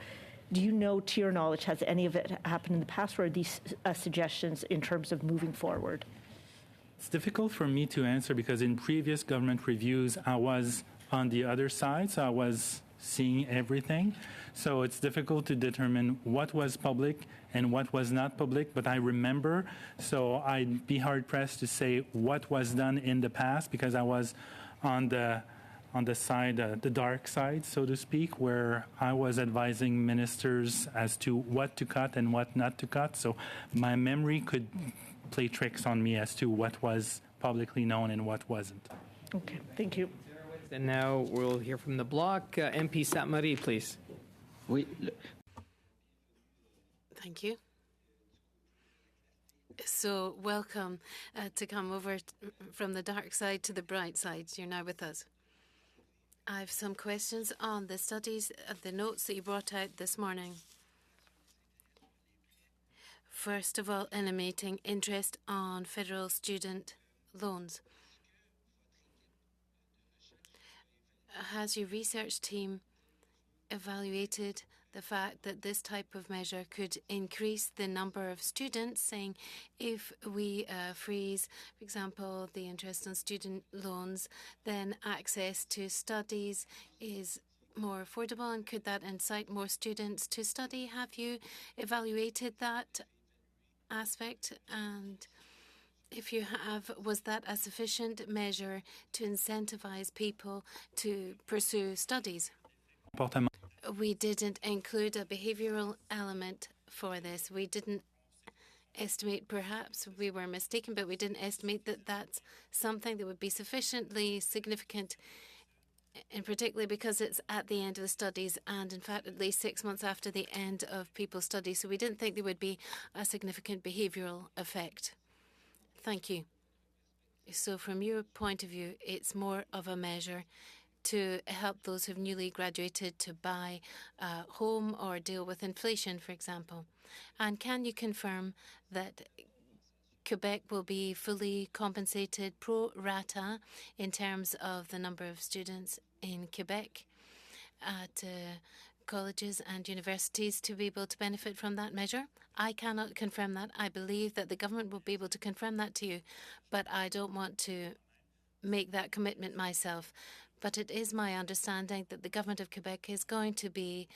do you know, to your knowledge, has any of it happened in the past, or are these suggestions in terms of moving forward? It's difficult for me to answer because in previous government reviews, I was on the other side, so I was seeing everything. So it's difficult to determine what was public and what was not public, but I remember, so I'd be hard-pressed to say what was done in the past because I was on the on the side, the dark side, so to speak, where I was advising ministers as to what to cut and what not to cut. So my memory could play tricks on me as to what was publicly known and what wasn't. Okay, thank you. And now we'll hear from the bloc. MP Sainte-Marie, please. Oui, Thank you. So welcome to come over from the dark side to the bright side. You're now with us. I have some questions on the studies, the notes that you brought out this morning. First of all, eliminating interest on federal student loans. Has your research team evaluated the fact that this type of measure could increase the number of students, saying if we freeze, for example, the interest on student loans, then access to studies is more affordable, and could that incite more students to study? Have you evaluated that aspect? And if you have, was that a sufficient measure to incentivize people to pursue studies? We didn't include a behavioral element for this. We didn't estimate, perhaps we were mistaken, but we didn't estimate that that's something that would be sufficiently significant, and particularly because it's at the end of the studies and, in fact, at least 6 months after the end of people's studies. So we didn't think there would be a significant behavioral effect. Thank you. So from your point of view, it's more of a measure to help those who've newly graduated to buy a home or deal with inflation, for example. And can you confirm that Quebec will be fully compensated pro rata in terms of the number of students in Quebec at colleges and universities to be able to benefit from that measure? I cannot confirm that. I believe that the government will be able to confirm that to you, but I don't want to make that commitment myself. But it is my understanding that the Government of Quebec is going to be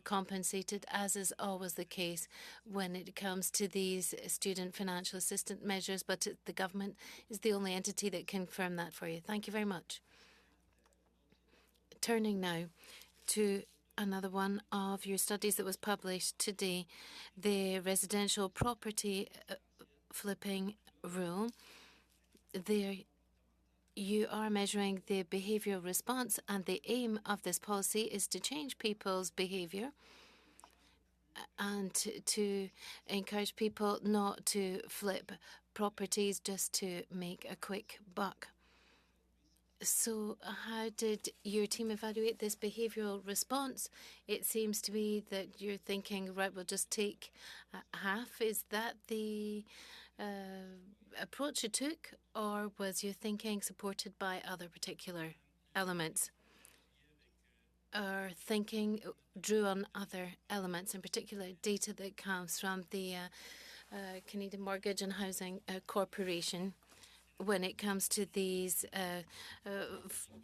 compensated, as is always the case when it comes to these student financial assistance measures, but the government is the only entity that can confirm that for you. Thank you very much. Turning now to another one of your studies that was published today, the residential property flipping rule. There you are measuring the behavioural response, and the aim of this policy is to change people's behaviour and to encourage people not to flip properties just to make a quick buck. So how did your team evaluate this behavioural response? It seems to me that you're thinking, right, we'll just take half. Is that the approach you took, or was your thinking supported by other particular elements? Our thinking drew on other elements, in particular data that comes from the Canadian Mortgage and Housing Corporation when it comes to these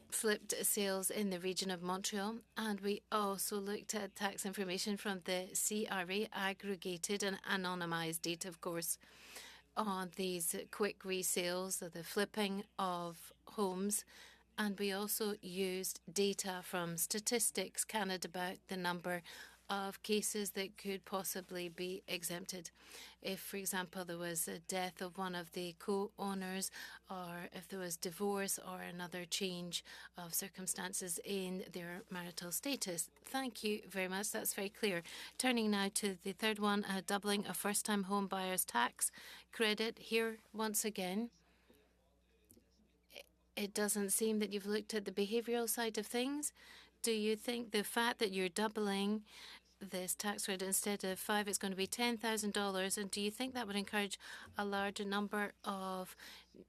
flipped sales in the region of Montreal. And we also looked at tax information from the CRA, aggregated and anonymized data, of course, on these quick resales, the flipping of homes. And we also used data from Statistics Canada about the number of cases that could possibly be exempted. If, for example, there was a death of one of the co-owners, or if there was divorce or another change of circumstances in their marital status. Thank you very much. That's very clear. Turning now to the third one, doubling a first-time home buyer's tax credit. Here, once again, it doesn't seem that you've looked at the behavioural side of things. Do you think the fact that you're doubling this tax rate, instead of $5, it's going to be $10,000, and do you think that would encourage a larger number of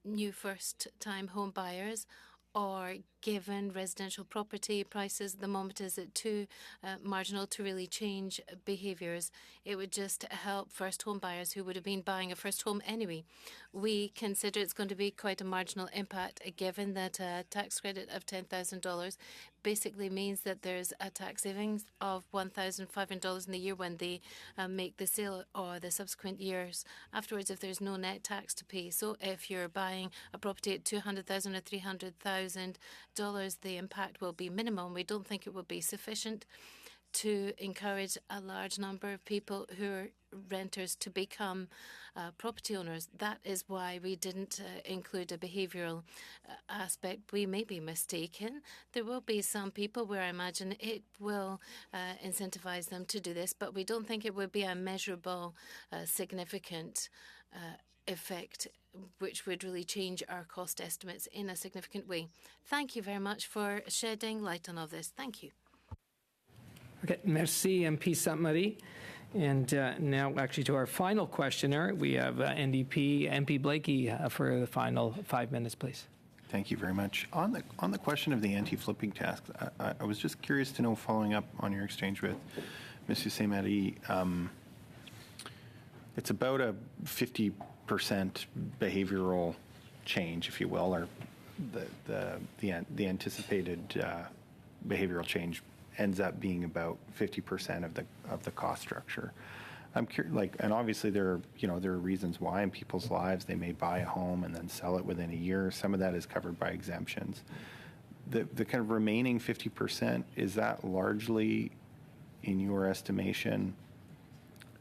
new first-time home buyers? Or, given residential property prices at the moment, is it too marginal to really change behaviours? It would just help first home buyers who would have been buying a first home anyway. We consider it's going to be quite a marginal impact, given that a tax credit of $10,000 basically means that there's a tax savings of $1,500 in the year when they make the sale, or the subsequent years afterwards if there's no net tax to pay. So if you're buying a property at $200,000 or $300,000, the impact will be minimal. We don't think it will be sufficient to encourage a large number of people who are renters to become property owners. That is why we didn't include a behavioural aspect. We may be mistaken. There will be some people where I imagine it will incentivise them to do this, but we don't think it would be a measurable, significant effect which would really change our cost estimates in a significant way. Thank you very much for shedding light on all this. Thank you. Okay, merci, MP Sainte-Marie. And now, actually, to our final questioner, we have NDP MP Blakey for the final 5 minutes, please. Thank you very much. On the question of the anti-flipping tax, I was just curious to know, following up on your exchange with Mr. Sainte-Marie, it's about a 50% behavioral change, if you will, or the anticipated behavioral change ends up being about 50% of the cost structure. I'm curious, and obviously there are reasons why in people's lives they may buy a home and then sell it within a year. Some of that is covered by exemptions. The kind of remaining 50%, is that largely, in your estimation,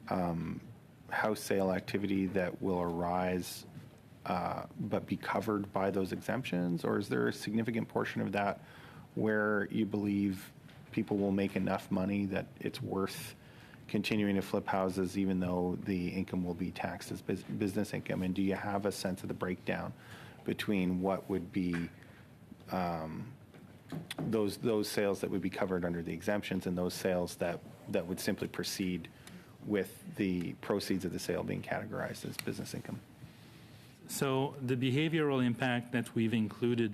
house sale activity that will arise but be covered by those exemptions, or is there a significant portion of that where you believe people will make enough money that it's worth continuing to flip houses even though the income will be taxed as business income? And do you have a sense of the breakdown between what would be those sales that would be covered under the exemptions and those sales that would simply proceed with the proceeds of the sale being categorized as business income? So the behavioral impact that we've included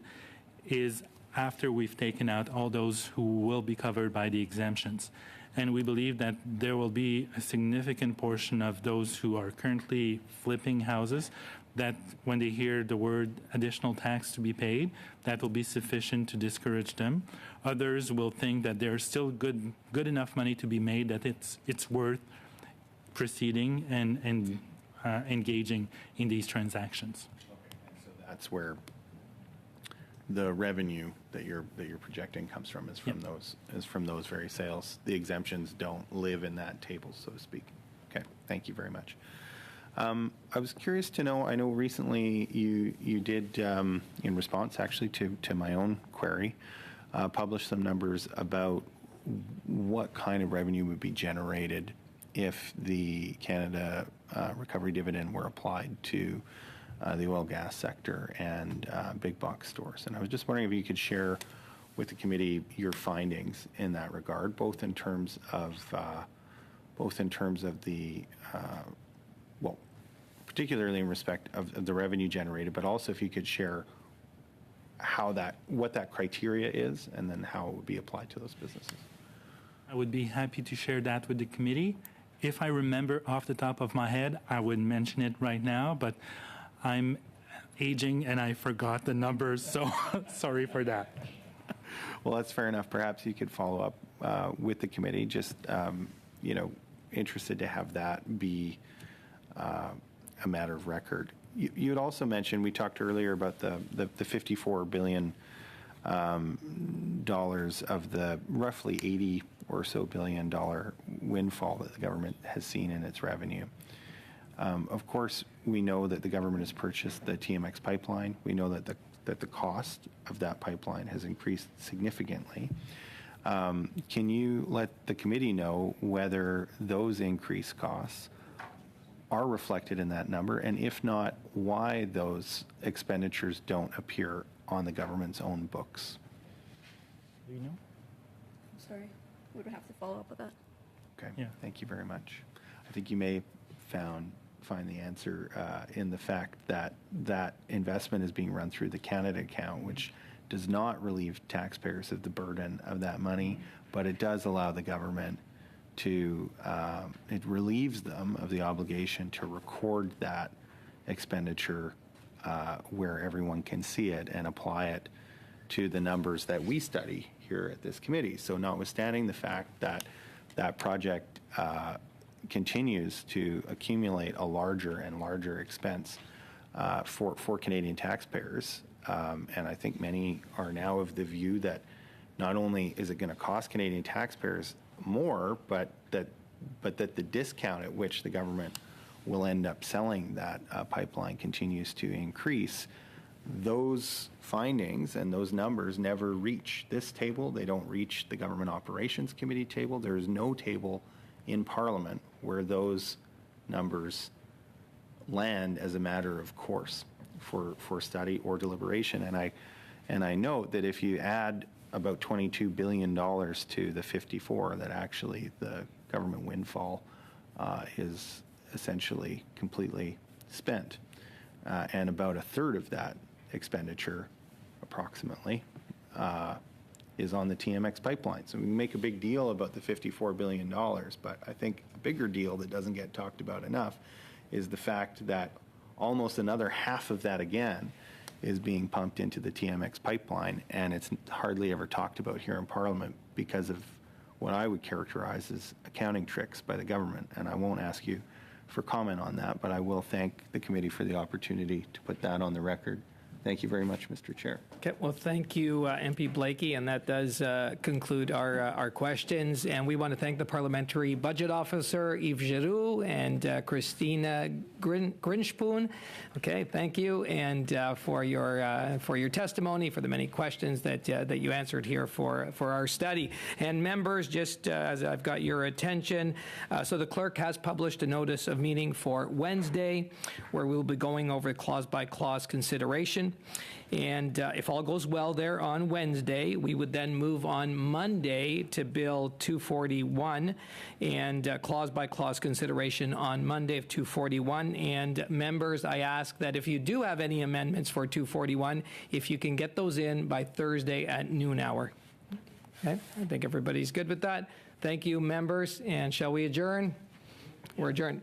is after we've taken out all those who will be covered by the exemptions. And we believe that there will be a significant portion of those who are currently flipping houses that when they hear the word additional tax to be paid, that will be sufficient to discourage them. Others will think that there's still good enough money to be made that it's worth proceeding and engaging in these transactions. Okay. So that's where the revenue that you're projecting comes from, is from those very sales. The exemptions don't live in that table, so to speak. Okay, thank you very much. I was curious to know, I know recently you did, in response actually to my own query, publish some numbers about what kind of revenue would be generated if the Canada Recovery Dividend were applied to the oil gas sector and big box stores. And I was just wondering if you could share with the committee your findings in that regard, both in terms of the particularly in respect of the revenue generated, but also if you could share what that criteria is and then how it would be applied to those businesses. I would be happy to share that with the committee. If I remember off the top of my head, I would mention it right now, but I'm aging and I forgot the numbers, so sorry for that. Well, that's fair enough. Perhaps you could follow up with the committee. Just interested to have that be a matter of record. You had also mentioned, we talked earlier about the $54 billion of the roughly $80 or so billion windfall that the government has seen in its revenue. Of course, we know that the government has purchased the TMX pipeline. We know that the cost of that pipeline has increased significantly. Can you let the committee know whether those increased costs are reflected in that number, and if not, why those expenditures don't appear on the government's own books? Do you know? Sorry, we would have to follow up with that. Okay, yeah. Thank you very much. I think you may find the answer in the fact that that investment is being run through the Canada account, which does not relieve taxpayers of the burden of that money, but it does allow the government to, it relieves them of the obligation to record that expenditure where everyone can see it and apply it to the numbers that we study here at this committee. So notwithstanding the fact that that project continues to accumulate a larger and larger expense for Canadian taxpayers, and I think many are now of the view that not only is it going to cost Canadian taxpayers more, but that the discount at which the government will end up selling that pipeline continues to increase. Those findings and those numbers never reach this table. They don't reach the Government Operations Committee table. There is no table in Parliament where those numbers land as a matter of course for study or deliberation. And I note that if you add about $22 billion to the 54, that actually the government windfall is essentially completely spent. And about a third of that expenditure, approximately, is on the TMX pipeline. So we can make a big deal about the $54 billion, but I think a bigger deal that doesn't get talked about enough is the fact that almost another half of that again is being pumped into the TMX pipeline, and it's hardly ever talked about here in Parliament because of what I would characterize as accounting tricks by the government. And I won't ask you for comment on that, but I will thank the committee for the opportunity to put that on the record. Thank you very much, Mr. Chair. Okay, well, thank you, MP Blakey, and that does conclude our questions. And we want to thank the Parliamentary Budget Officer, Yves Giroux, and Christina Grinspoon. Okay, thank you, and for your testimony, for the many questions that you answered here for our study. And members, just as I've got your attention, so the clerk has published a notice of meeting for Wednesday, where we'll be going over clause-by-clause consideration. And if all goes well there on Wednesday, we would then move on Monday to Bill 241 and clause-by-clause consideration on Monday of 241. And members, I ask that if you do have any amendments for 241, if you can get those in by Thursday at noon hour. Okay, I think everybody's good with that. Thank you, members. And shall we adjourn? We're adjourned.